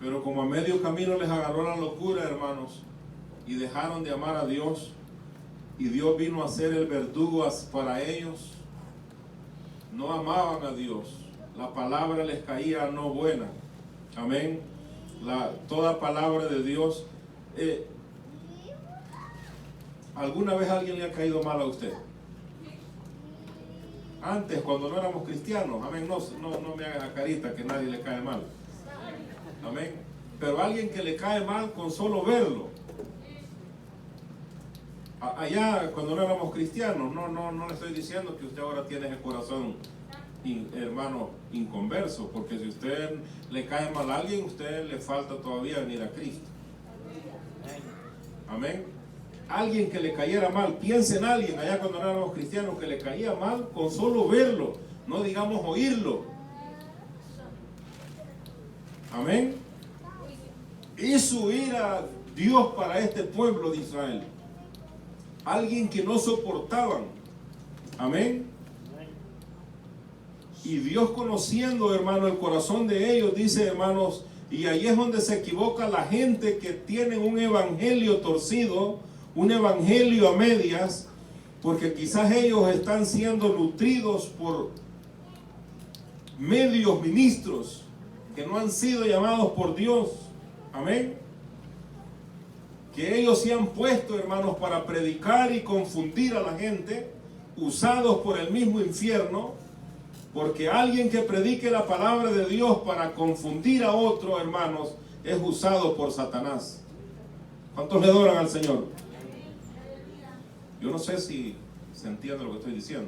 Pero como a medio camino les agarró la locura, hermanos, y dejaron de amar a Dios, y Dios vino a ser el verdugo para ellos, no amaban a Dios, la palabra les caía no buena. Amén. Toda palabra de Dios. ¿Alguna vez alguien le ha caído mal a usted? Antes, cuando no éramos cristianos, amén, no me haga carita que nadie le cae mal. Amén. Pero alguien que le cae mal con solo verlo. Allá, cuando no éramos cristianos, no le estoy diciendo que usted ahora tiene el corazón, hermano, inconverso, porque si usted le cae mal a alguien, usted le falta todavía venir a Cristo. Amén. Alguien que le cayera mal, piense en alguien allá cuando no éramos cristianos que le caía mal con solo verlo, no digamos oírlo. Amén. Hizo ir a Dios para este pueblo de Israel. alguien que no soportaban. Amén. Y Dios, conociendo, hermano, el corazón de ellos, dice, hermanos, y ahí es donde se equivoca la gente que tiene un evangelio torcido, un evangelio a medias, porque quizás ellos están siendo nutridos por medios ministros que no han sido llamados por Dios. Amén. Que ellos se han puesto, hermanos, para predicar y confundir a la gente, usados por el mismo infierno. Porque alguien que predique la palabra de Dios para confundir a otro, hermanos, es usado por Satanás. ¿Cuántos le adoran al Señor? Yo no sé si se entiende lo que estoy diciendo.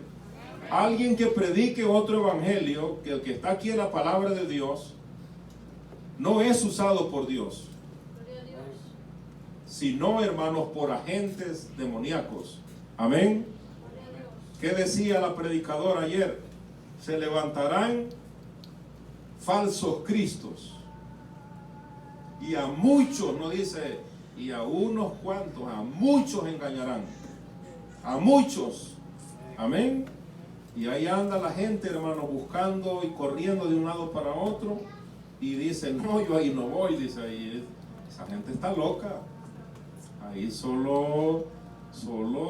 Alguien que predique otro evangelio, que el que está aquí en la palabra de Dios, no es usado por Dios, sino, hermanos, por agentes demoníacos. Amén. ¿Qué decía la predicadora ayer? Se levantarán falsos cristos, y a muchos, no dice, y a unos cuantos, a muchos engañarán, a muchos. Amén. Y ahí anda la gente, hermano, buscando y corriendo de un lado para otro, y dice, no, yo ahí no voy, dice, ahí esa gente está loca, ahí solo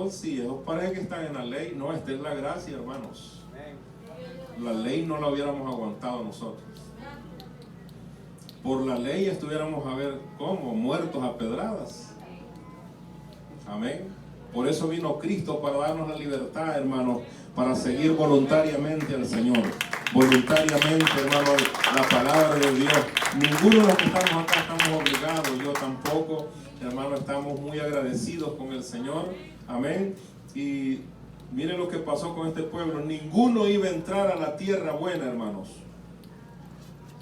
si ellos parece que están en la ley. No, esta es la gracia, hermanos. La ley no la hubiéramos aguantado nosotros. Por la ley estuviéramos a ver cómo, muertos a pedradas. Amén. Por eso vino Cristo, para darnos la libertad, hermanos, para seguir voluntariamente al Señor. Voluntariamente, hermano, la palabra de Dios. Ninguno de los que estamos acá estamos obligados, yo tampoco, hermano, estamos muy agradecidos con el Señor. Amén. Y miren lo que pasó con este pueblo. Ninguno iba a entrar a la tierra buena, hermanos,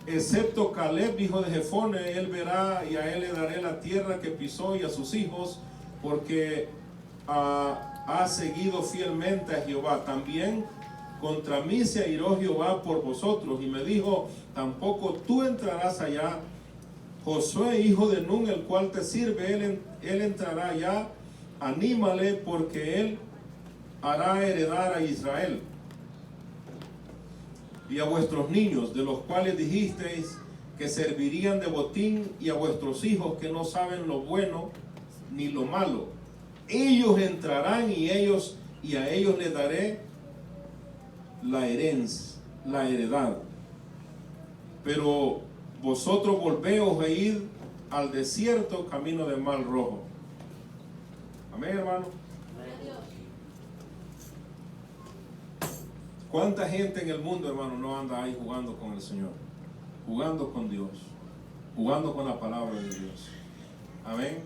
excepto Caleb, hijo de Jefone. Él verá, y a él le daré la tierra que pisó, y a sus hijos, porque ha seguido fielmente a Jehová. También contra mí se airó Jehová por vosotros, y me dijo, tampoco tú entrarás allá. Josué, hijo de Nun, el cual te sirve, él entrará allá. Anímale, porque él hará heredar a Israel. Y a vuestros niños, de los cuales dijisteis que servirían de botín, y a vuestros hijos, que no saben lo bueno ni lo malo, ellos entrarán, y a ellos les daré la herencia, la heredad. Pero vosotros volveos a ir al desierto, camino de Mar Rojo. Amén, hermano. ¿Cuánta gente en el mundo, hermano, no anda ahí jugando con el Señor, jugando con Dios, jugando con la palabra de Dios? Amén.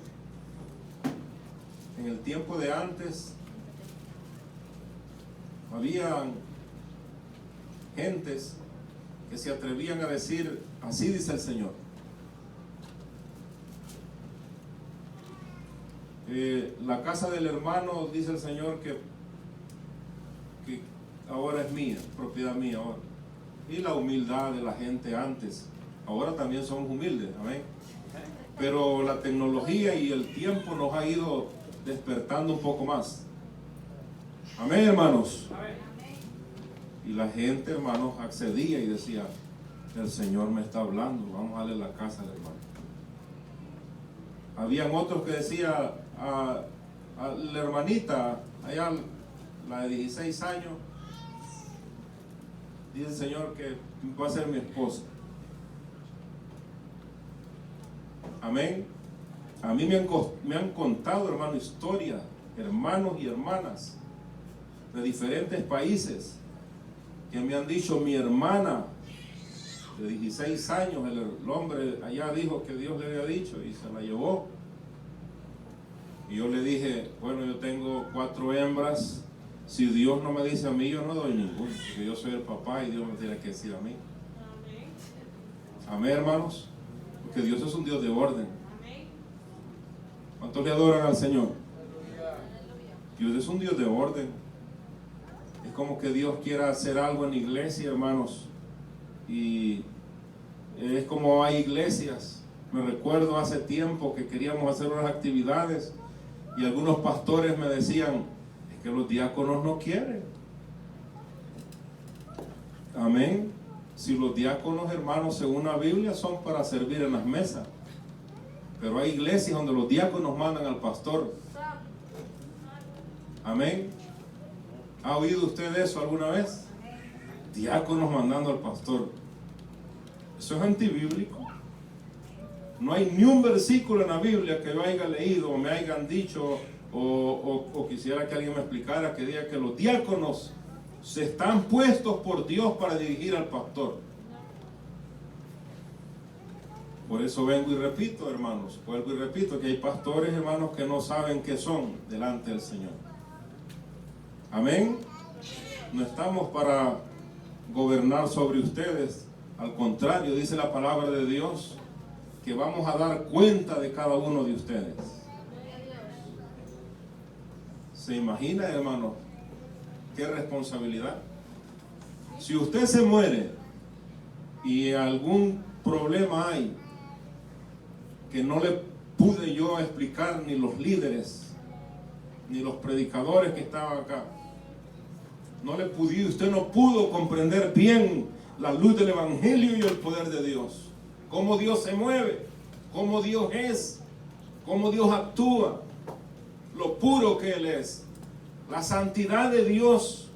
En el tiempo de antes habían gentes que se atrevían a decir, así dice el Señor. La casa del hermano, dice el Señor, que ahora es mía, propiedad mía ahora. Y la humildad de la gente antes, ahora también somos humildes, amén. Pero la tecnología y el tiempo nos ha ido despertando un poco más. Amén, hermanos. Y la gente, hermanos, accedía y decía, el Señor me está hablando, vamos a darle la casa al hermano. Habían otros que decían a la hermanita, allá la de 16 años, dice el Señor que va a ser mi esposa. Amén. A mí me han contado, hermano, historias, hermanos y hermanas de diferentes países, que me han dicho, mi hermana de 16 años, el hombre allá dijo que Dios le había dicho y se la llevó. Y yo le dije, bueno, yo tengo 4 hembras, si Dios no me dice a mí, yo no doy ninguno, porque yo soy el papá y Dios me tiene que decir a mí. Amén, hermanos, porque Dios es un Dios de orden. ¿Cuántos le adoran al Señor? Dios es un Dios de orden. Es como que Dios quiera hacer algo en la iglesia, hermanos, y es como hay iglesias. Me recuerdo hace tiempo que queríamos hacer unas actividades Y algunos pastores me decían, es que los diáconos no quieren. Amén. Si los diáconos, hermanos, según la Biblia, son para servir en las mesas. Pero hay iglesias donde los diáconos mandan al pastor. Amén. ¿Ha oído usted eso alguna vez? Diáconos mandando al pastor. Eso es antibíblico. No hay ni un versículo en la Biblia que yo haya leído o me hayan dicho o quisiera que alguien me explicara que diga que los diáconos se están puestos por Dios para dirigir al pastor. Por eso vengo y repito, hermanos, vuelvo y repito que hay pastores, hermanos, que no saben qué son delante del Señor. Amén. No estamos para gobernar sobre ustedes. Al contrario, dice la palabra de Dios que vamos a dar cuenta de cada uno de ustedes. ¿Se imagina, hermano? Qué responsabilidad. Si usted se muere y algún problema hay que no le pude yo explicar ni los líderes ni los predicadores que estaban acá, usted no pudo comprender bien la luz del evangelio y el poder de Dios, cómo Dios se mueve, cómo Dios es, cómo Dios actúa, lo puro que Él es, la santidad de Dios.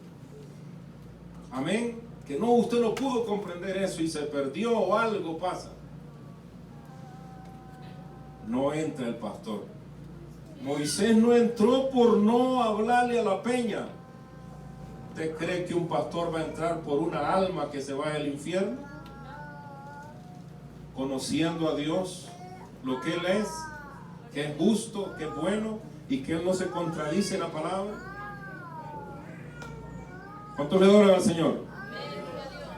Amén. Que no, usted no pudo comprender eso y se perdió o algo pasa. No entra el pastor. Moisés no entró por no hablarle a la peña. ¿Usted cree que un pastor va a entrar por una alma que se vaya al infierno? Conociendo a Dios, lo que Él es, que es justo, que es bueno y que Él no se contradice en la palabra. ¿Cuántos le adoran al Señor?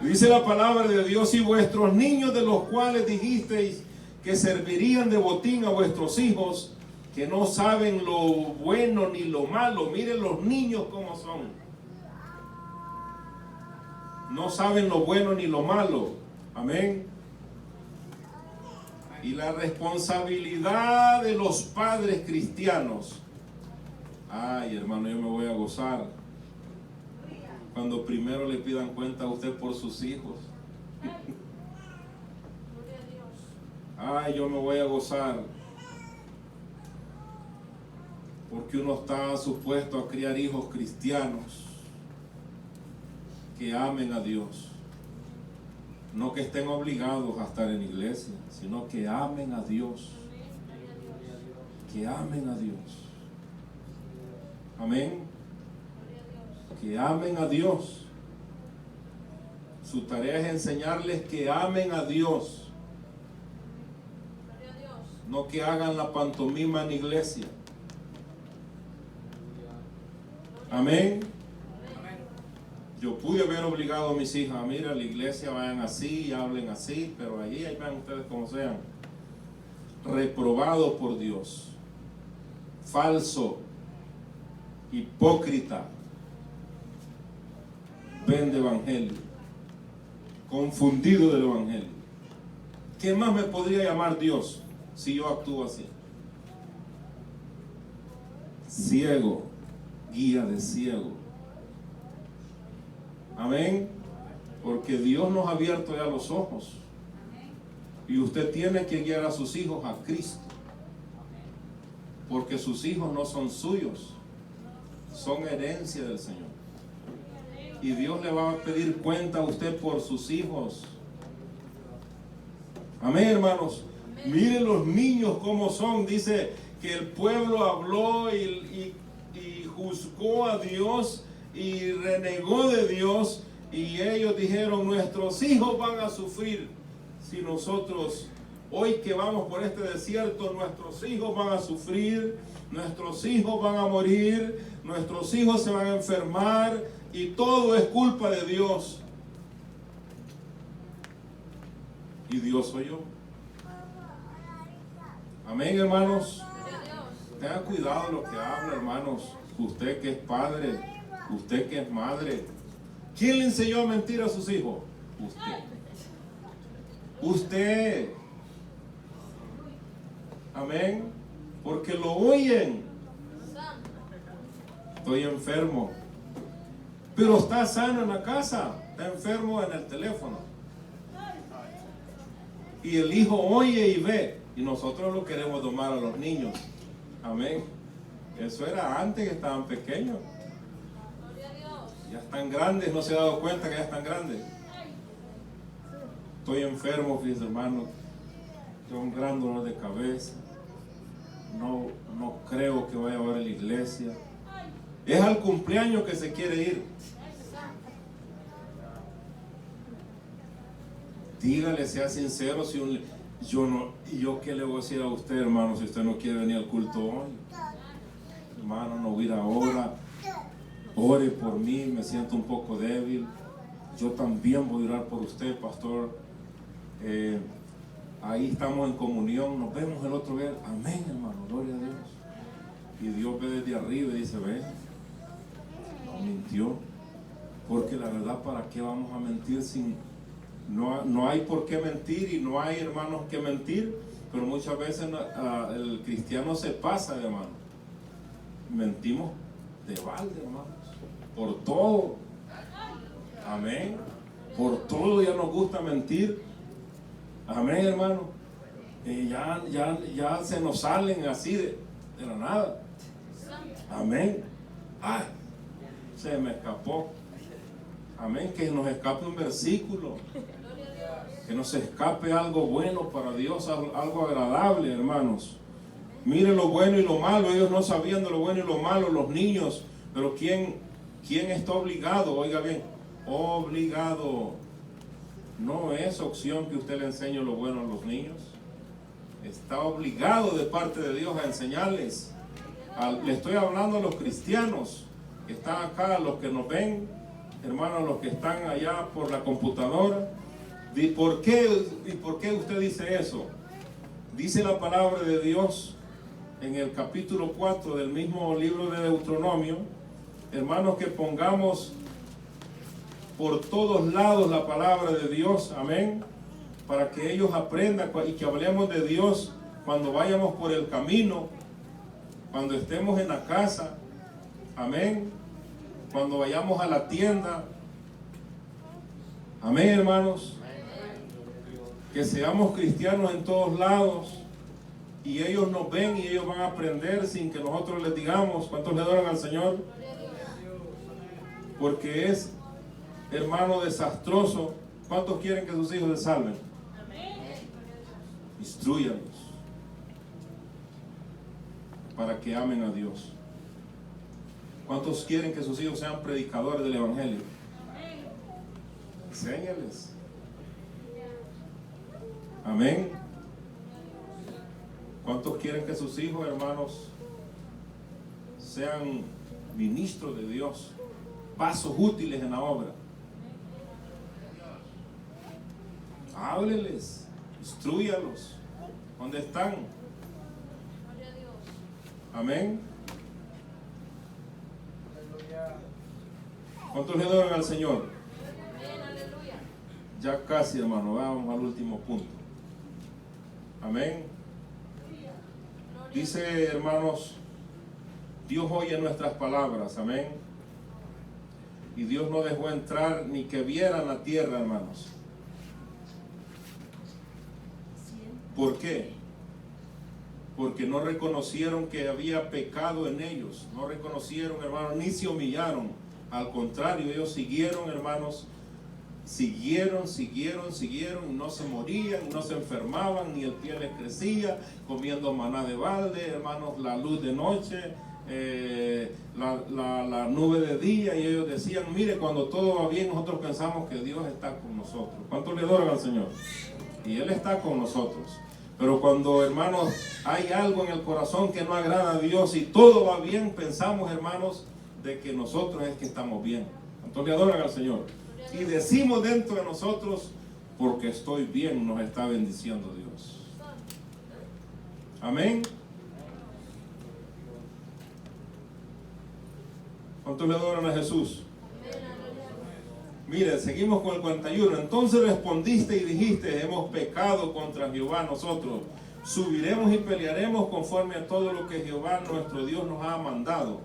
Dice la palabra de Dios: y vuestros niños, de los cuales dijisteis que servirían de botín a vuestros hijos, que no saben lo bueno ni lo malo. Miren los niños cómo son. No saben lo bueno ni lo malo. Amén. Y la responsabilidad de los padres cristianos. Ay, hermano, yo me voy a gozar cuando primero le pidan cuenta a usted por sus hijos. Ay, yo me voy a gozar porque uno está supuesto a criar hijos cristianos que amen a Dios. No que estén obligados a estar en iglesia, sino que amen a Dios. Que amen a Dios. Amén. Que amen a Dios. Su tarea es enseñarles que amen a Dios. No que hagan la pantomima en iglesia. Amén. Yo pude haber obligado a mis hijas: mira, a la iglesia vayan así y hablen así, pero allí vean ustedes como sean. Reprobados por Dios. Falso. Hipócrita. Vende evangelio. Confundido del evangelio. ¿Qué más me podría llamar Dios si yo actúo así? Ciego. Guía de ciego. Amén. Porque Dios nos ha abierto ya los ojos. Y usted tiene que guiar a sus hijos a Cristo. Porque sus hijos no son suyos, son herencia del Señor. Y Dios le va a pedir cuenta a usted por sus hijos. Amén, hermanos. Miren los niños cómo son. Dice que el pueblo habló y juzgó a Dios y renegó de Dios, y ellos dijeron: nuestros hijos van a sufrir si nosotros, hoy que vamos por este desierto, nuestros hijos van a sufrir, nuestros hijos van a morir, nuestros hijos se van a enfermar, y todo es culpa de Dios. Y Dios soy yo. Amén, hermanos. Tenga cuidado de lo que habla, hermanos. Usted que es padre, usted que es madre, ¿quién le enseñó a mentir a sus hijos? Usted. Amén. Porque lo oyen. estoy enfermo. Pero está sano en la casa, está enfermo en el teléfono. Y el hijo oye y ve, y nosotros lo queremos domar a los niños. Amén. Eso era antes que estaban pequeños. Ya están grandes, no se ha dado cuenta que ya están grandes. Estoy enfermo, fíjense, hermano. Tengo un gran dolor de cabeza. No creo que vaya a ver a la iglesia. Es al cumpleaños que se quiere ir. Dígale, sea sincero. Yo qué le voy a decir a usted, hermano, si usted no quiere venir al culto hoy. Hermano, no voy a ir ahora. Ore por mí, me siento un poco débil. Yo también voy a orar por usted, pastor. Ahí estamos en comunión, nos vemos el otro día. Amén, hermano, gloria a Dios. Y Dios ve desde arriba y dice, ve, no mintió. Porque la verdad, ¿para qué vamos a mentir sin... No hay por qué mentir y no hay hermanos que mentir, pero muchas veces el cristiano se pasa de hermano. Mentimos de balde, hermanos, por todo. Amén. Por todo ya nos gusta mentir. Amén, hermano. Ya se nos salen así de la nada. Amén. Ay, se me escapó. Amén. Que nos escape un versículo. Que nos escape algo bueno para Dios, algo agradable, hermanos. Mire lo bueno y lo malo. Ellos no sabían de lo bueno y lo malo, los niños. Pero ¿quién está obligado? Oiga bien, obligado. No es opción que usted le enseñe lo bueno a los niños. Está obligado de parte de Dios a enseñarles. Le estoy hablando a los cristianos que están acá, a los que nos ven, hermanos, los que están allá por la computadora. ¿Por qué usted dice eso? Dice la palabra de Dios en el capítulo 4 del mismo libro de Deuteronomio, hermanos, que pongamos por todos lados la palabra de Dios, amén, para que ellos aprendan y que hablemos de Dios cuando vayamos por el camino, cuando estemos en la casa, amén, cuando vayamos a la tienda, amén, hermanos, que seamos cristianos en todos lados y ellos nos ven y ellos van a aprender sin que nosotros les digamos. ¿Cuántos le adoran al Señor? Porque es, hermano, desastroso. ¿Cuántos quieren que sus hijos se salven? Instrúyalos para que amen a Dios. ¿Cuántos quieren que sus hijos sean predicadores del Evangelio? Enséñales. Amén. ¿Cuántos quieren que sus hijos, hermanos, sean ministros de Dios, vasos útiles en la obra? Hábleles, instrúyalos. ¿Dónde están? Amén. ¿Cuántos le adoran al Señor? Ya casi, hermano, vamos al último punto. Amén. Dice, hermanos, Dios oye nuestras palabras, amén. Y Dios no dejó entrar ni que vieran la tierra, hermanos. ¿Por qué? Porque no reconocieron que había pecado en ellos. No reconocieron, hermanos, ni se humillaron. Al contrario, ellos siguieron, hermanos, siguieron, y no se morían, no se enfermaban, ni el pie les crecía, comiendo maná de balde, hermanos, la luz de noche, la nube de día, y ellos decían, mire, cuando todo va bien, nosotros pensamos que Dios está con nosotros. ¿Cuántos le adoran al Señor? Y Él está con nosotros. Pero cuando, hermanos, hay algo en el corazón que no agrada a Dios y todo va bien, pensamos, hermanos, de que nosotros es que estamos bien. ¿Cuántos le adoran al Señor? Y decimos dentro de nosotros, porque estoy bien, nos está bendiciendo Dios. Amén. ¿Cuántos le adoran a Jesús? Mire, seguimos con el 41. Entonces respondiste y dijiste, hemos pecado contra Jehová nosotros. Subiremos y pelearemos conforme a todo lo que Jehová nuestro Dios nos ha mandado.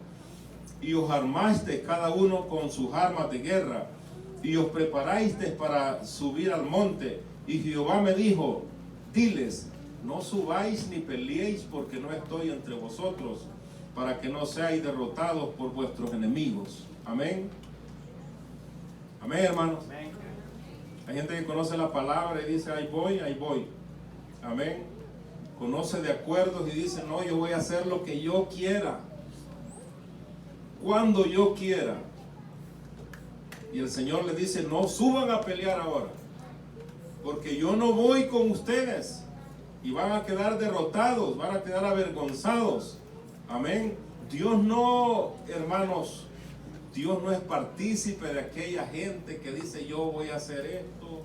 y os armasteis cada uno con sus armas de guerra, y os preparasteis para subir al monte. Y Jehová me dijo, diles, no subáis ni peleéis, porque no estoy entre vosotros, para que no seáis derrotados por vuestros enemigos. Amén. Amén, hermanos. Hay gente que conoce la palabra y dice, ahí voy, ahí voy. Amén. Conoce de acuerdos y dice, no, yo voy a hacer lo que yo quiera, cuando yo quiera. Y el Señor le dice, no suban a pelear ahora, porque yo no voy con ustedes. Y van a quedar derrotados, van a quedar avergonzados. Amén. Dios no, hermanos, Dios no es partícipe de aquella gente que dice, yo voy a hacer esto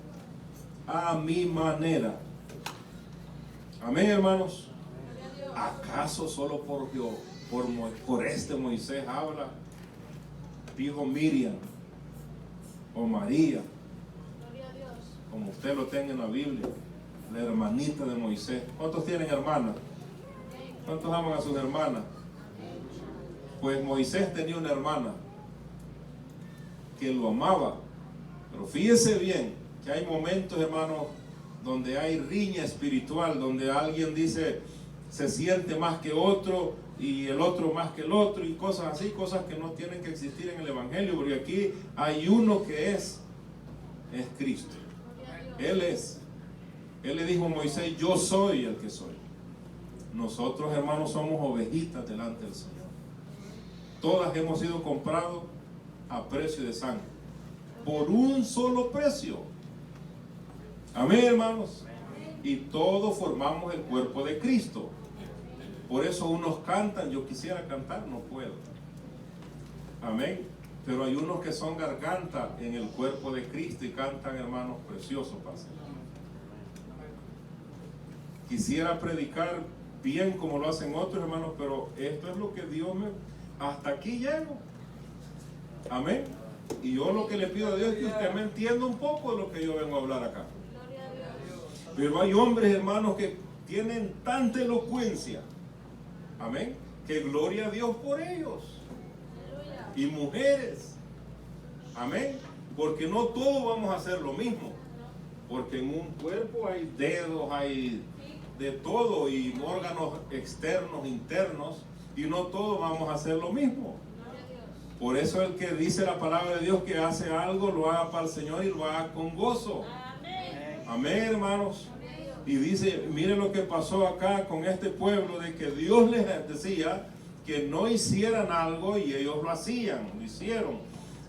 a mi manera. Amén, hermanos. ¿Acaso solo por este Moisés habla? Dijo Miriam o María, como usted lo tenga en la Biblia, la hermanita de Moisés. ¿Cuántos tienen hermanas? ¿Cuántos aman a sus hermanas? Pues Moisés tenía una hermana que lo amaba. Pero fíjese bien que hay momentos, hermanos, donde hay riña espiritual, donde alguien dice, se siente más que otro y el otro más que el otro, y cosas así, cosas que no tienen que existir en el Evangelio, porque aquí hay uno que es Cristo. Él es. Él le dijo a Moisés, yo soy el que soy. Nosotros, hermanos, somos ovejitas delante del Señor. Todas hemos sido comprados a precio de sangre, por un solo precio. Amén, hermanos. Y todos formamos el cuerpo de Cristo. Por eso unos cantan, yo quisiera cantar, no puedo. Amén. Pero hay unos que son garganta en el cuerpo de Cristo y cantan, hermanos, preciosos para el Señor. Quisiera predicar bien como lo hacen otros, hermanos, pero esto es lo que Dios me... Hasta aquí llego. Amén. Y yo lo que le pido a Dios es que usted me entienda un poco de lo que yo vengo a hablar acá. Pero hay hombres, hermanos, que tienen tanta elocuencia. Amén. Que gloria a Dios por ellos. Y mujeres. Amén. Porque no todos vamos a hacer lo mismo. Porque en un cuerpo hay dedos, hay de todo, y órganos externos, internos, y no todos vamos a hacer lo mismo. Por eso el que dice la palabra de Dios que hace algo, lo haga para el Señor y lo haga con gozo. Amén, hermanos. Y dice, mire lo que pasó acá con este pueblo, de que Dios les decía que no hicieran algo y ellos lo hacían, lo hicieron.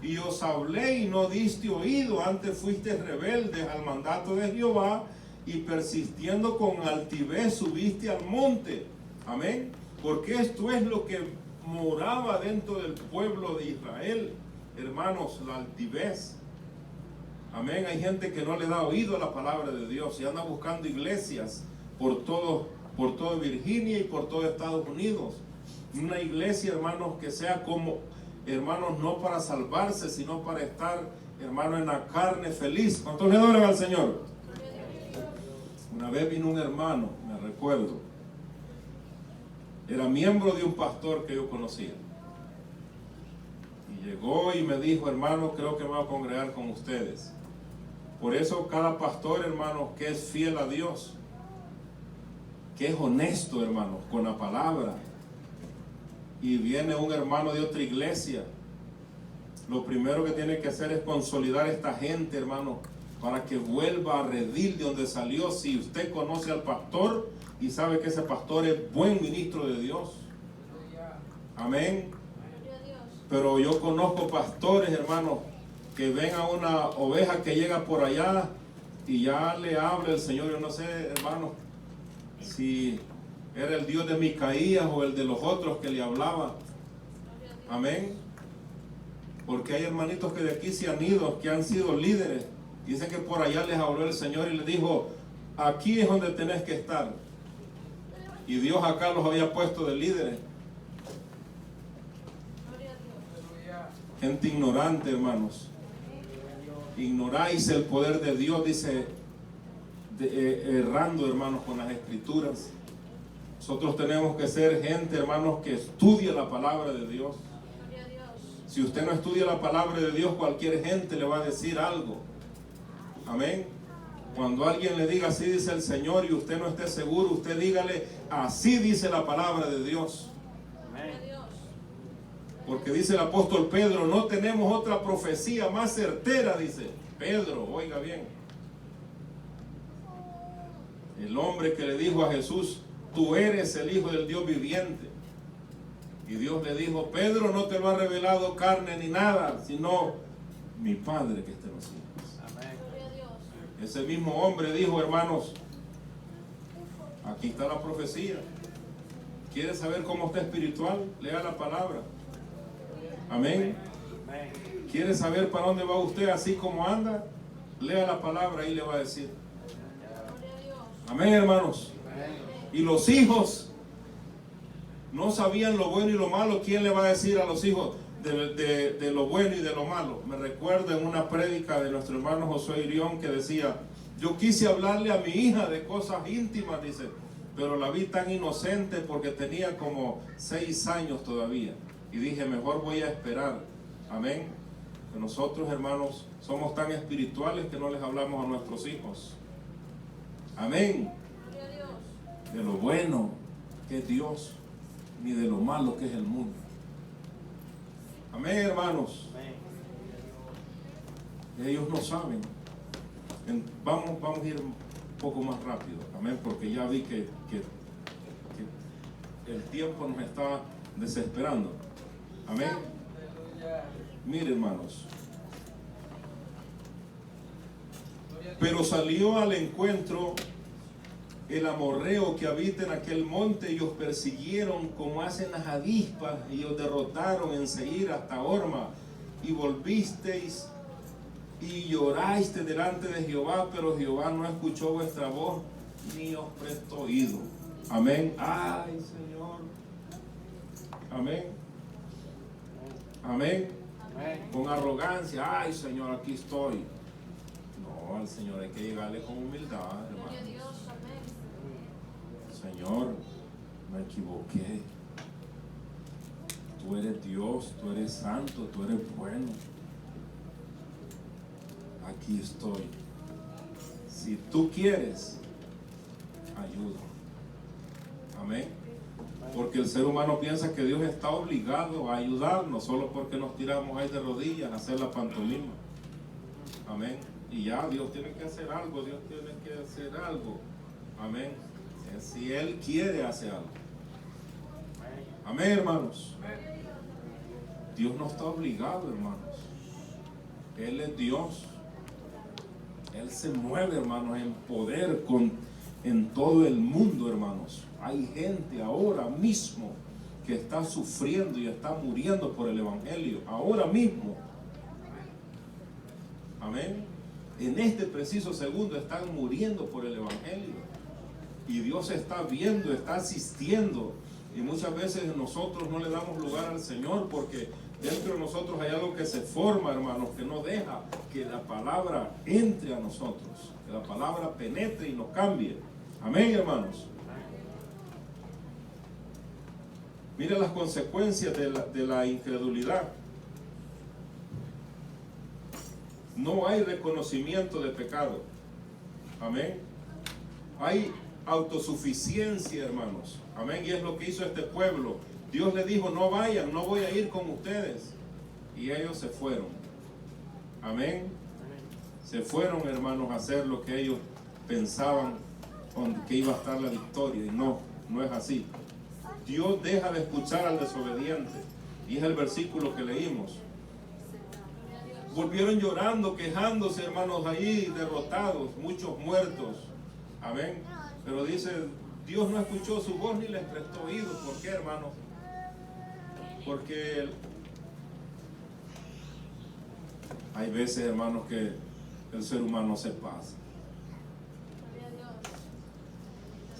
Y os hablé y no diste oído, antes fuiste rebeldes al mandato de Jehová, y persistiendo con altivez subiste al monte. Amén. Porque esto es lo que moraba dentro del pueblo de Israel, hermanos, la altivez. Amén. Hay gente que no le da oído a la palabra de Dios y anda buscando iglesias por toda Virginia y por todo Estados Unidos. Una iglesia, hermanos, que sea como, hermanos, no para salvarse, sino para estar, hermanos, en la carne feliz. ¿Cuántos le adoran al Señor? Una vez vino un hermano, me recuerdo, era miembro de un pastor que yo conocía. Y llegó y me dijo, hermano, creo que me voy a congregar con ustedes. Por eso cada pastor, hermano, que es fiel a Dios, que es honesto, hermano, con la palabra, y viene un hermano de otra iglesia, lo primero que tiene que hacer es consolidar a esta gente, hermano, para que vuelva a redil de donde salió. Si usted conoce al pastor y sabe que ese pastor es buen ministro de Dios. Amén. Pero yo conozco pastores, hermanos, que ven a una oveja que llega por allá y ya le habla el Señor. Yo no sé, hermano, si era el Dios de Micaías o el de los otros que le hablaba. Amén. Porque hay hermanitos que de aquí se han ido, que han sido líderes. Dicen que por allá les habló el Señor y les dijo, aquí es donde tenés que estar. Y Dios acá los había puesto de líderes. Gente ignorante, hermanos. Ignoráis el poder de Dios, dice, errando, hermanos, con las escrituras. Nosotros tenemos que ser gente, hermanos, que estudie la palabra de Dios. Si usted no estudia la palabra de Dios, cualquier gente le va a decir algo. Amén. Cuando alguien le diga así dice el Señor y usted no esté seguro, usted dígale así dice la palabra de Dios. Porque dice el apóstol Pedro, no tenemos otra profecía más certera, dice Pedro, oiga bien. El hombre que le dijo a Jesús, tú eres el Hijo del Dios viviente. Y Dios le dijo, Pedro, no te lo ha revelado carne ni nada, sino mi Padre que está en los cielos. Amén. Ese mismo hombre dijo, hermanos, aquí está la profecía. ¿Quiere saber cómo está espiritual? Lea la palabra. Amén. ¿Quiere saber para dónde va usted así como anda? Lea la palabra y le va a decir. Amén, hermanos. Y los hijos no sabían lo bueno y lo malo. ¿Quién le va a decir a los hijos de lo bueno y de lo malo? Me recuerdo en una prédica de nuestro hermano Josué Irión que decía, yo quise hablarle a mi hija de cosas íntimas, dice, pero la vi tan inocente porque tenía como 6 años todavía. Y dije, mejor voy a esperar. Amén. Que nosotros, hermanos, somos tan espirituales que no les hablamos a nuestros hijos. Amén. De lo bueno que es Dios, ni de lo malo que es el mundo. Amén, hermanos. Ellos no saben. Vamos a ir un poco más rápido. Amén, porque ya vi que el tiempo nos está desesperando. Amén. Mire, hermanos. Pero salió al encuentro el amorreo que habita en aquel monte y os persiguieron como hacen las avispas y os derrotaron en Seir hasta Horma y volvisteis y lloraste delante de Jehová, pero Jehová no escuchó vuestra voz ni os prestó oído. Amén. Ay, Señor. Amén. Amén. Con arrogancia, ay, Señor, aquí estoy. No, al Señor hay que llegarle con humildad, hermano. Señor, me equivoqué. Tú eres Dios, tú eres santo, tú eres bueno. Aquí estoy. Si tú quieres, ayuda. Amén. Porque el ser humano piensa que Dios está obligado a ayudarnos solo porque nos tiramos ahí de rodillas a hacer la pantomima. Amén. Y ya Dios tiene que hacer algo, Dios tiene que hacer algo. Amén. Si Él quiere hacer algo. Amén, hermanos. Dios no está obligado, hermanos. Él es Dios. Él se mueve, hermanos, en poder en todo el mundo, hermanos. Hay gente ahora mismo que está sufriendo y está muriendo por el Evangelio. Ahora mismo. Amén. En este preciso segundo están muriendo por el Evangelio. Y Dios está viendo, está asistiendo. Y muchas veces nosotros no le damos lugar al Señor porque dentro de nosotros hay algo que se forma, hermanos, que no deja que la palabra entre a nosotros. Que la palabra penetre y nos cambie. Amén, hermanos. Mira las consecuencias de la incredulidad. No hay reconocimiento de pecado. Amén. Hay autosuficiencia, hermanos. Amén. Y es lo que hizo este pueblo. Dios le dijo, no vayan, no voy a ir con ustedes. Y ellos se fueron. Amén. Se fueron, hermanos, a hacer lo que ellos pensaban que iba a estar la victoria. Y no es así. Dios deja de escuchar al desobediente. Y es el versículo que leímos. Volvieron llorando, quejándose, hermanos, ahí derrotados, muchos muertos. Amén. Pero dice, Dios no escuchó su voz ni les prestó oído. ¿Por qué, hermanos? Porque hay veces, hermanos, que el ser humano se pasa.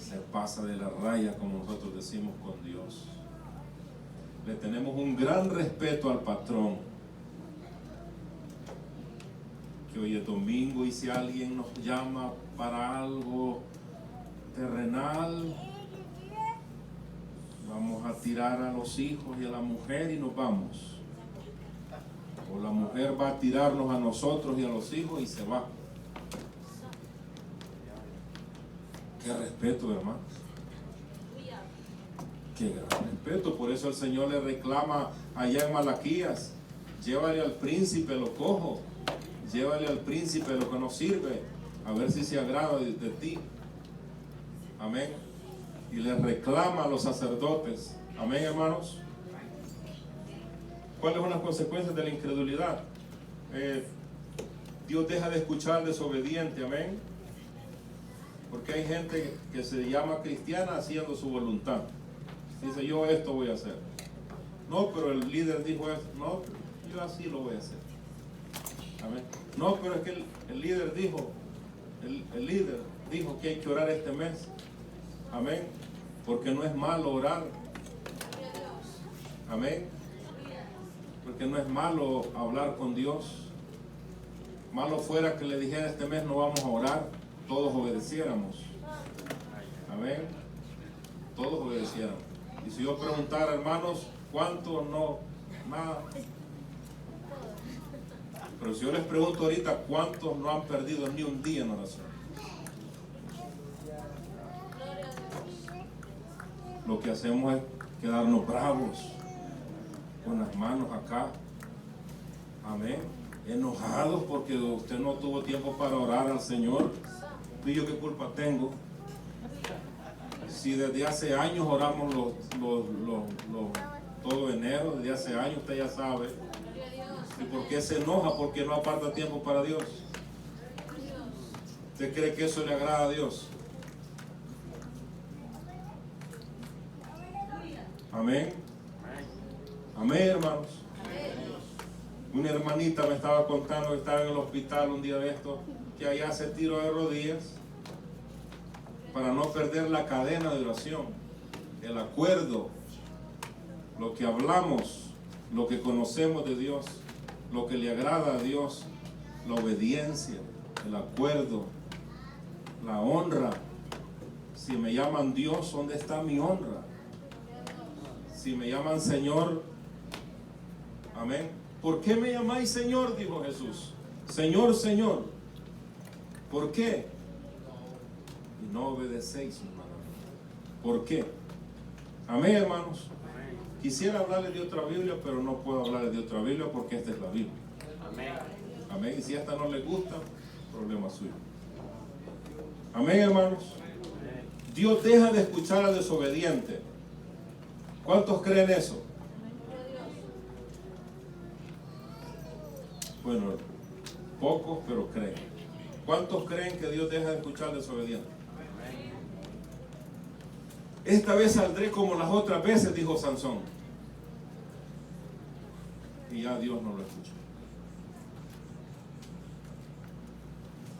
Se pasa de la raya, como nosotros decimos, con Dios. Le tenemos un gran respeto al patrón. Que hoy es domingo y si alguien nos llama para algo terrenal, vamos a tirar a los hijos y a la mujer y nos vamos. O la mujer va a tirarnos a nosotros y a los hijos y se va. Qué respeto, hermanos. Qué gran respeto. Por eso el Señor le reclama allá en Malaquías: llévale al príncipe lo cojo, llévale al príncipe lo que no sirve, a ver si se agrada de ti. Amén. Y le reclama a los sacerdotes. Amén, hermanos. ¿Cuáles son las consecuencias de la incredulidad? Dios deja de escuchar al desobediente. Amén. Porque hay gente que se llama cristiana haciendo su voluntad. Dice: yo esto voy a hacer. No, pero el líder dijo esto. No, yo así lo voy a hacer. Amén. No, pero es que el líder dijo, el líder dijo que hay que orar este mes. Amén. Porque no es malo orar. Amén. Porque no es malo hablar con Dios. Malo fuera que le dijera: este mes no vamos a orar, todos obedeciéramos. Amén. Todos obedeciéramos. Y si yo preguntara, hermanos, ¿cuántos no? Nada. Pero si yo les pregunto ahorita, ¿cuántos no han perdido ni un día en oración? Lo que hacemos es quedarnos bravos, con las manos acá. Amén. Enojados porque usted no tuvo tiempo para orar al Señor. ¿Y yo qué culpa tengo? Si desde hace años oramos todo enero, desde hace años, usted ya sabe. ¿Y por qué se enoja? Porque no aparta tiempo para Dios. ¿Usted cree que eso le agrada a Dios? Amén. Amén, hermanos. Una hermanita me estaba contando que estaba en el hospital un día de esto, que allá se tiró de rodillas para no perder la cadena de oración, el acuerdo, lo que hablamos, lo que conocemos de Dios, lo que le agrada a Dios, la obediencia, el acuerdo, la honra. Si me llaman Dios, ¿dónde está mi honra? Si me llaman Señor, amén. ¿Por qué me llamáis Señor?, dijo Jesús. Señor, Señor. ¿Por qué? Y no obedecéis, hermano. ¿Por qué? Amén, hermanos. Quisiera hablarles de otra Biblia, pero no puedo hablarles de otra Biblia porque esta es la Biblia. Amén. Amén. Y si esta no les gusta, problema suyo. Amén, hermanos. Dios deja de escuchar al desobediente. ¿Cuántos creen eso? Bueno, pocos, pero creen. ¿Cuántos creen que Dios deja de escuchar al desobediente? Esta vez saldré como las otras veces, dijo Sansón. Y ya Dios no lo escuchó.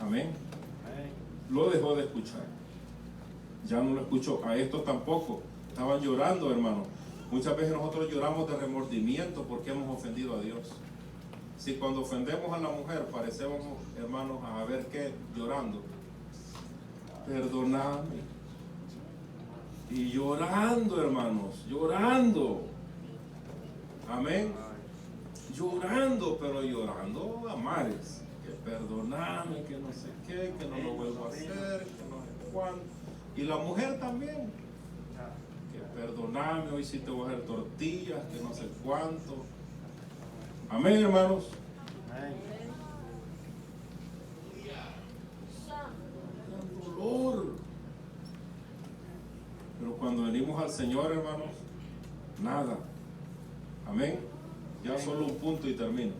Amén. Lo dejó de escuchar. Ya no lo escuchó. A estos tampoco. Estaban llorando, hermano. Muchas veces nosotros lloramos de remordimiento porque hemos ofendido a Dios. Si cuando ofendemos a la mujer parecemos, hermanos, a ver qué, llorando. Perdóname. Y llorando, hermanos, llorando. Amén. Llorando, pero llorando a mares. Que perdóname, que no sé qué, que no lo vuelvo a hacer, que no sé cuánto. Y la mujer también. Que perdóname, hoy sí te voy a hacer tortillas, que no sé cuánto. Amén, hermanos. Gran dolor. Pero cuando venimos al Señor, hermanos, nada. Amén. Ya solo un punto y termino.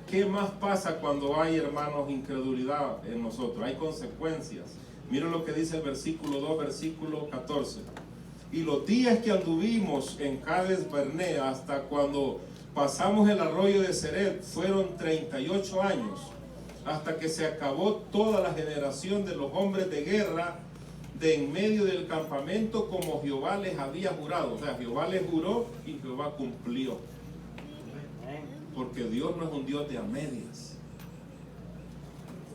¿Qué más pasa cuando hay, hermanos, incredulidad en nosotros? Hay consecuencias. Miren lo que dice el versículo 2, versículo 14. Y los días que anduvimos en Cades Barnea hasta cuando pasamos el arroyo de Ceret fueron 38 años, hasta que se acabó toda la generación de los hombres de guerra de en medio del campamento, como Jehová les había jurado. O sea, Jehová les juró y Jehová cumplió. Porque Dios no es un Dios de a medias.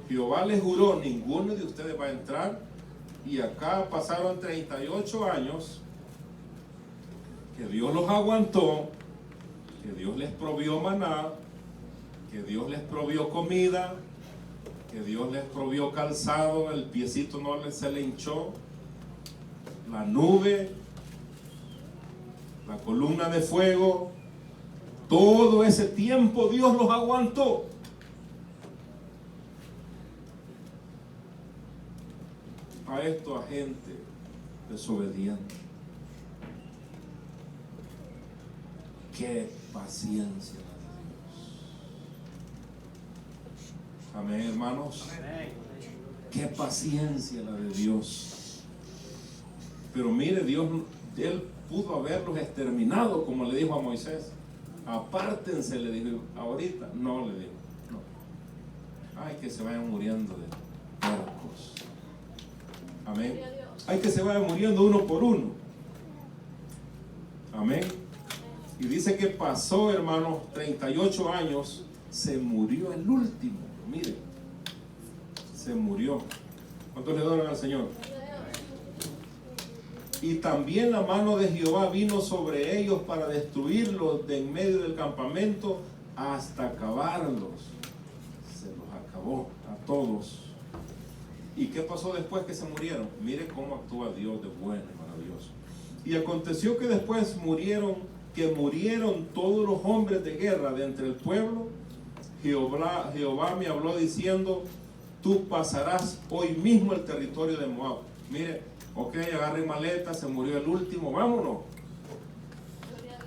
Jehová les juró: ninguno de ustedes va a entrar. Y acá pasaron 38 años que Dios los aguantó que Dios les provió maná, que Dios les provió comida, que Dios les provió calzado, el piecito se le hinchó, la nube, la columna de fuego, todo ese tiempo Dios los aguantó. A esto, a gente desobediente. Qué paciencia la de Dios. Amén, hermanos. Qué paciencia la de Dios. Pero mire, Dios, Él pudo haberlos exterminado, como le dijo a Moisés. Apártense, le dijo. Ahorita no, le dijo. No. Ay, que se vayan muriendo de puercos. Amén. Hay que se vayan muriendo uno por uno. Amén. Y dice que pasó, hermanos, 38 años, se murió el último. Mire, se murió. ¿Cuántos le adoran al Señor? Y también la mano de Jehová vino sobre ellos para destruirlos de en medio del campamento hasta acabarlos. Se los acabó a todos. ¿Y qué pasó después que se murieron? Mire cómo actúa Dios de bueno y maravilloso. Y aconteció que después murieron todos los hombres de guerra de entre el pueblo. Jehová me habló diciendo: tú pasarás hoy mismo el territorio de Moab. Mire, ok, agarre maleta, se murió el último, vámonos.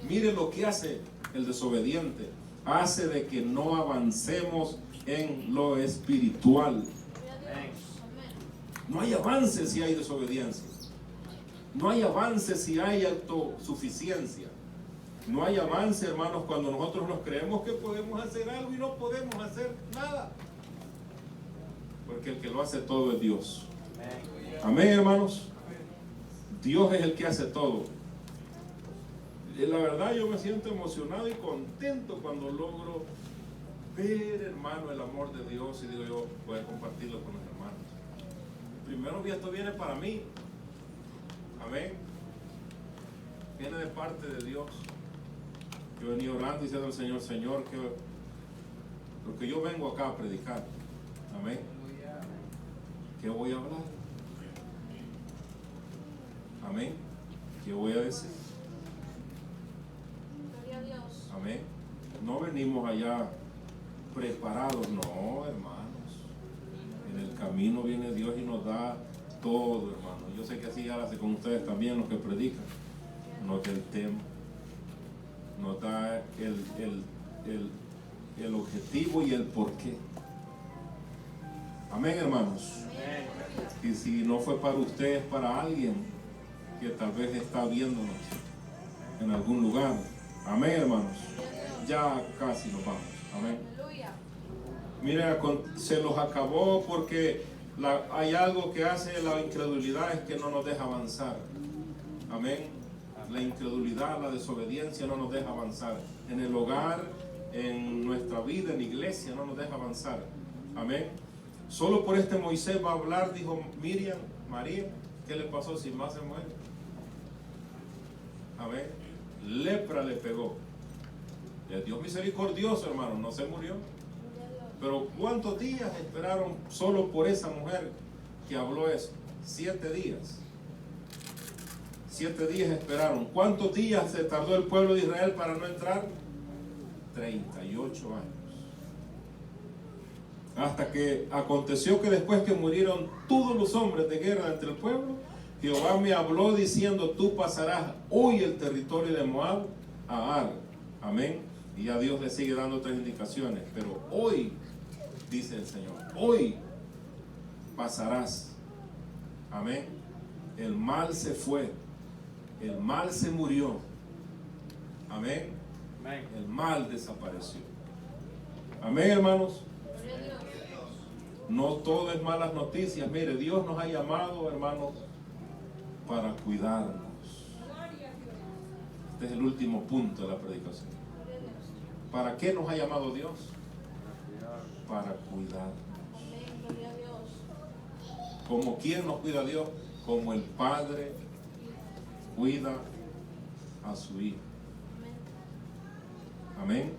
Mire lo que hace el desobediente. Hace de que no avancemos en lo espiritual. No hay avance si hay desobediencia. No hay avance si hay autosuficiencia. No hay avance, hermanos, cuando nosotros nos creemos que podemos hacer algo y no podemos hacer nada. Porque el que lo hace todo es Dios. Amén, hermanos. Dios es el que hace todo. Y la verdad, yo me siento emocionado y contento cuando logro ver, hermano, el amor de Dios y digo yo, voy a compartirlo con los hermanos. Primero, esto viene para mí. Amén. Viene de parte de Dios. Yo venía orando y diciendo al Señor: Señor, que lo que yo vengo acá a predicar. Amén. ¿Qué voy a hablar? Amén. ¿Qué voy a decir? Gloria a Dios. Amén. No venimos allá preparados, no, hermanos. En el camino viene Dios y nos da todo, hermano. Yo sé que así hace con ustedes también los que predican. Nos da el tema, nos da el objetivo y el porqué. Amén, hermanos. Y si no fue para ustedes, para alguien que tal vez está viéndonos en algún lugar. Amén, hermanos. Ya casi nos vamos. Amén. Mira, se los acabó porque hay algo que hace la incredulidad, es que no nos deja avanzar. Amén. La incredulidad, la desobediencia no nos deja avanzar. En el hogar, en nuestra vida, en la iglesia, no nos deja avanzar. Amén. Solo por este Moisés va a hablar, dijo Miriam, María, ¿qué le pasó si más se muere? Amén. Lepra le pegó. El Dios misericordioso, hermano, no se murió. Pero ¿cuántos días esperaron solo por esa mujer que habló eso? 7 días. 7 días esperaron. ¿Cuántos días se tardó el pueblo de Israel para no entrar? 38 años. Hasta que aconteció que después que murieron todos los hombres de guerra entre el pueblo, Jehová me habló diciendo: tú pasarás hoy el territorio de Moab a Ar. Amén. Y ya Dios le sigue dando 3 indicaciones. Pero hoy, dice el Señor, hoy pasarás. Amén. El mal se fue. El mal se murió. Amén. El mal desapareció. Amén, hermanos. No todo es malas noticias. Mire, Dios nos ha llamado, hermanos, para cuidarnos. Este es el último punto de la predicación. ¿Para qué nos ha llamado Dios? Para cuidarnos. ¿Como quién nos cuida a Dios? Como el Padre cuida a su Hijo. Amén.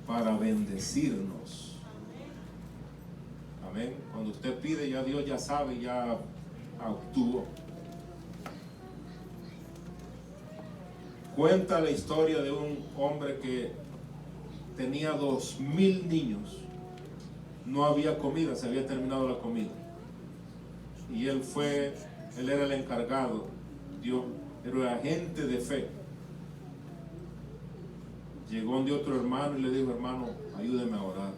Para bendecirnos. Amén. Cuando usted pide, ya Dios ya sabe, ya actuó. Cuenta la historia de un hombre que tenía 2000 niños. No había comida, se había terminado la comida. Y él era el encargado. Dios era el agente de fe. Llegó donde otro hermano y le dijo: hermano, ayúdeme a orar.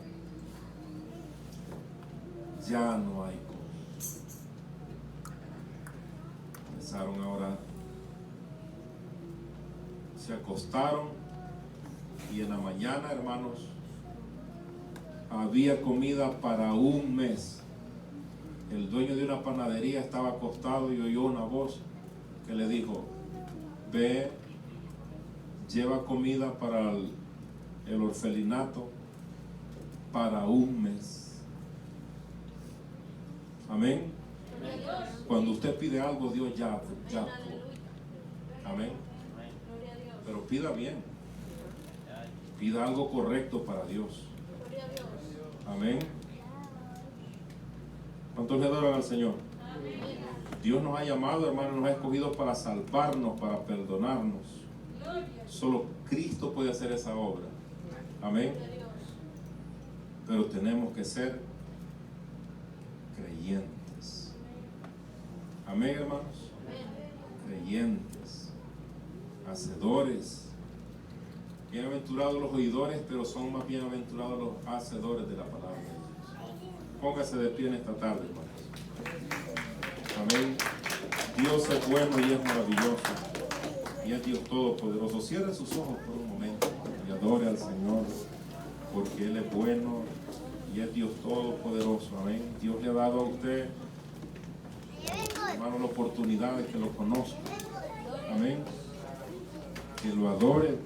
Ya no hay comida. Empezaron a orar. Se acostaron y en la mañana, hermanos, había comida para un mes. El dueño de una panadería estaba acostado y oyó una voz que le dijo: ve, lleva comida para el orfelinato para un mes. Amén. Cuando usted pide algo, Dios ya actuó. Amén. Pero pida bien. Pida algo correcto para Dios. Amén. ¿Cuántos le adoran al Señor? Dios nos ha llamado, hermanos, nos ha escogido para salvarnos, para perdonarnos. Solo Cristo puede hacer esa obra. Amén. Pero tenemos que ser creyentes. Amén, hermanos. Creyentes, hacedores. Bienaventurados los oidores, pero son más bienaventurados los hacedores de la palabra de Dios. Póngase de pie en esta tarde, hermanos. Amén. Dios es bueno y es maravilloso. Y es Dios todopoderoso. Cierre sus ojos por un momento y adore al Señor, porque Él es bueno y es Dios todopoderoso. Amén. Dios le ha dado a usted, hermano, la oportunidad de que lo conozca. Amén. Que lo adore,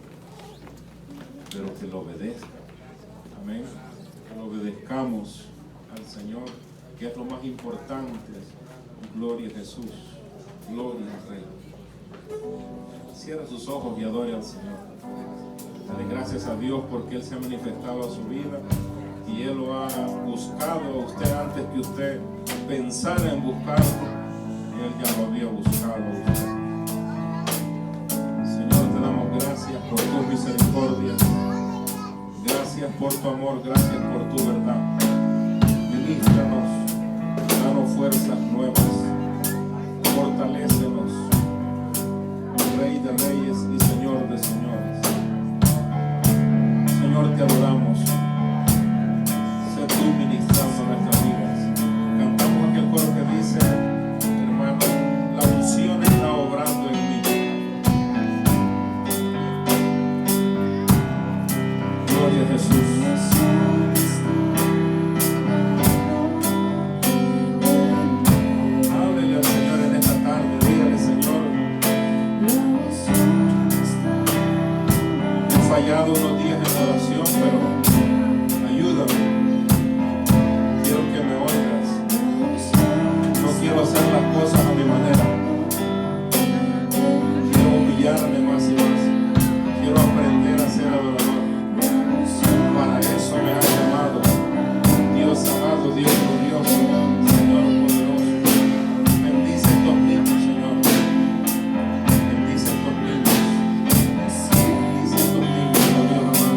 pero que lo obedezca. Amén. Que lo obedezcamos al Señor, que es lo más importante. Gloria a Jesús. Gloria al Rey. Cierra sus ojos y adore al Señor. Dale gracias a Dios porque Él se ha manifestado a su vida y Él lo ha buscado a usted antes que usted pensara en buscarlo. Él ya lo había buscado a usted. Señor, te damos gracias por tu misericordia. Gracias por tu amor, gracias por tu verdad. Ministranos, danos fuerzas nuevas, fortalécenos, Rey de reyes y Señor de señores. Señor, te adoramos. Sé tú ministrando nuestras vidas. Cantamos aquel coro que dice: hermano, la unción está obrando en mí. Gloria a Jesús. Unos días en oración, pero ayúdame. Quiero que me oigas. No quiero hacer las cosas a mi manera. Quiero humillarme más y más. Quiero aprender a ser adorador. Para eso me has llamado. Dios amado, Dios glorioso, Señor poderoso. Bendice estos niños, Señor. Bendice estos niños. Bendice estos niños. Dios amado.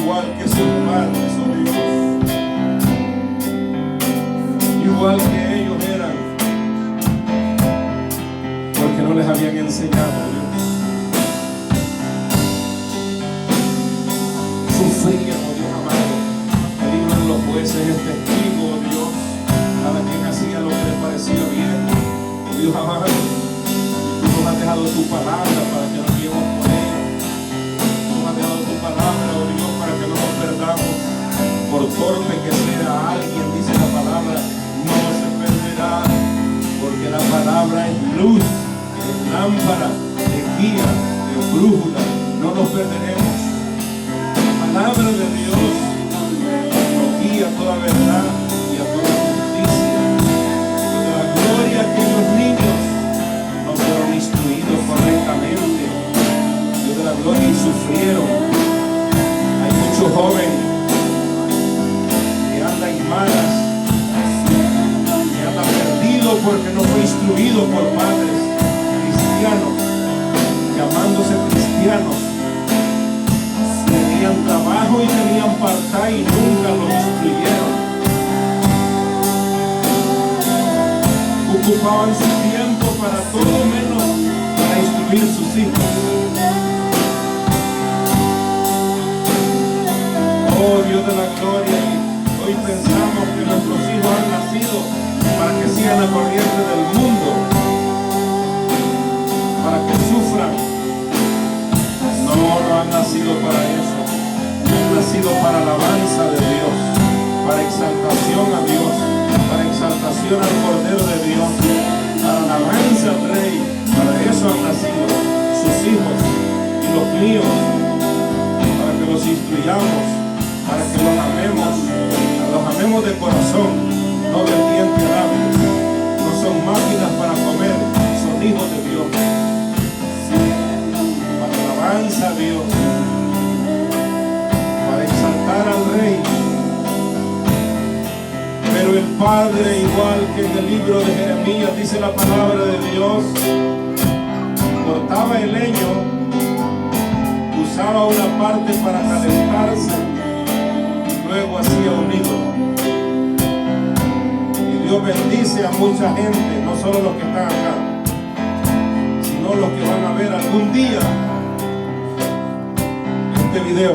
igual que sus padres, oh Dios, igual que ellos eran, porque no les habían enseñado, Dios. Sufrían, oh Dios amado. El libro de los jueces es testigo, oh Dios. Cada quien hacía lo que le parecía bien, oh Dios amado. Tú nos has dejado tu palabra para que nos guiemos por ella. Tú nos has dejado tu palabra, oh Dios, para que no nos perdamos. Por torpe que sea alguien, dice la palabra, no se perderá, porque la palabra es luz, es lámpara, es guía, es brújula. No nos perderemos. La palabra de Dios nos guía a toda verdad y a toda justicia. Dios de la gloria, que los niños no fueron instruidos correctamente. Dios de la gloria, y sufrieron. Hay muchos jóvenes que andan malas, que andan perdidos porque no fue instruido por padres cristianos, llamándose cristianos. Tenían trabajo y tenían part-time y nunca lo instruyeron. Ocupaban su tiempo para todo menos para instruir sus hijos. Oh Dios de la gloria, y hoy pensamos que nuestros hijos han nacido para que sigan la corriente del mundo, para que sufran. No han nacido para eso. Han nacido para alabanza de Dios, para exaltación a Dios, para exaltación al Cordero de Dios, para alabanza al Rey. Para eso han nacido sus hijos y los míos, para que los instruyamos, para que los amemos de corazón, no de diente a labios. No son máquinas para comer, son hijos de Dios. Para alabanza a Dios, para exaltar al Rey. Pero el Padre, igual que en el libro de Jeremías, dice la palabra de Dios, cortaba el leño, usaba una parte para calentarse y luego hacía un ídolo. Y Dios bendice a mucha gente, no solo los que están acá, sino los que van a ver algún día este video.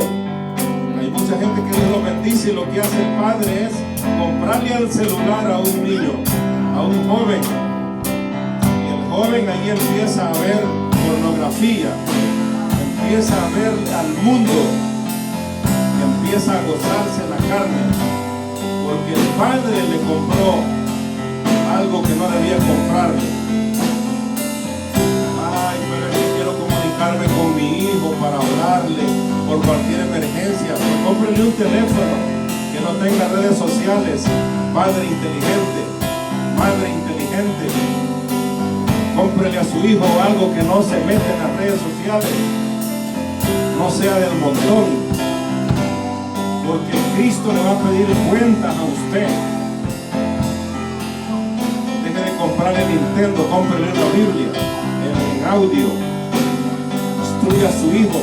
Hay mucha gente que Dios lo bendice, y lo que hace el Padre es comprarle el celular a un niño, a un joven, y el joven ahí empieza a ver pornografía, empieza a ver al mundo, y empieza a gozarse la carne, porque el Padre le compró algo que no debía comprarle. Ay, pero es que quiero comunicarme con mi hijo para hablarle por cualquier emergencia. Pues cómprele un teléfono que no tenga redes sociales. Padre inteligente, madre inteligente, cómprele a su hijo algo que no se mete en las redes sociales, no sea del montón, porque Cristo le va a pedir cuentas a usted. Deje de comprarle Nintendo, cómprele una Biblia en audio, instruya a su hijo.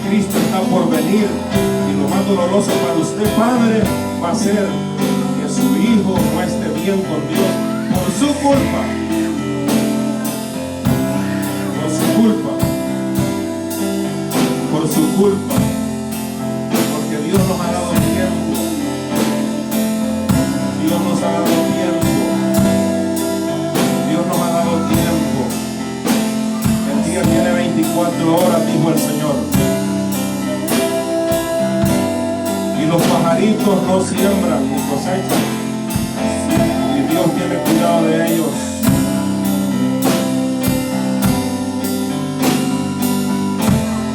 Cristo está por venir, y lo más doloroso para usted, padre, va a ser que su hijo no esté bien con Dios por su culpa. Por su culpa. Por su culpa. Porque Dios nos ha dado tiempo. Dios nos ha dado tiempo. Dios nos ha dado tiempo. El día tiene 24 horas, dijo el Señor. Y los pajaritos no siembran ni cosechan, y Dios tiene cuidado de ellos.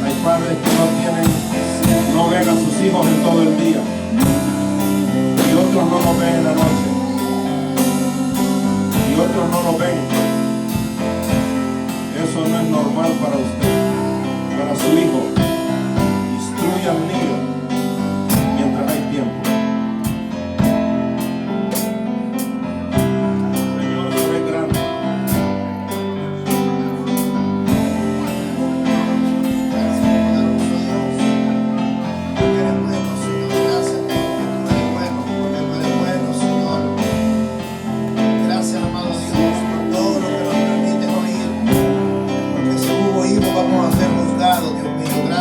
Hay padres que no ven a sus hijos en todo el día, y otros no los ven en la noche, y otros no los ven. Eso no es normal para usted, para su hijo. Instruya al niño mientras hay tiempo. Señor, tú eres grande.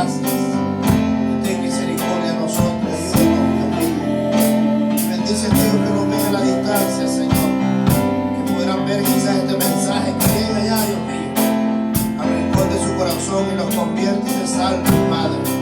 gracias. Ten misericordia de nosotros, ayúdanos, Dios mío. Bendice a aquellos que nos ven a la distancia, Señor, que podrán ver quizás este mensaje que llega allá, Dios mío, al rincón de su corazón y los convierte y se salve, Padre.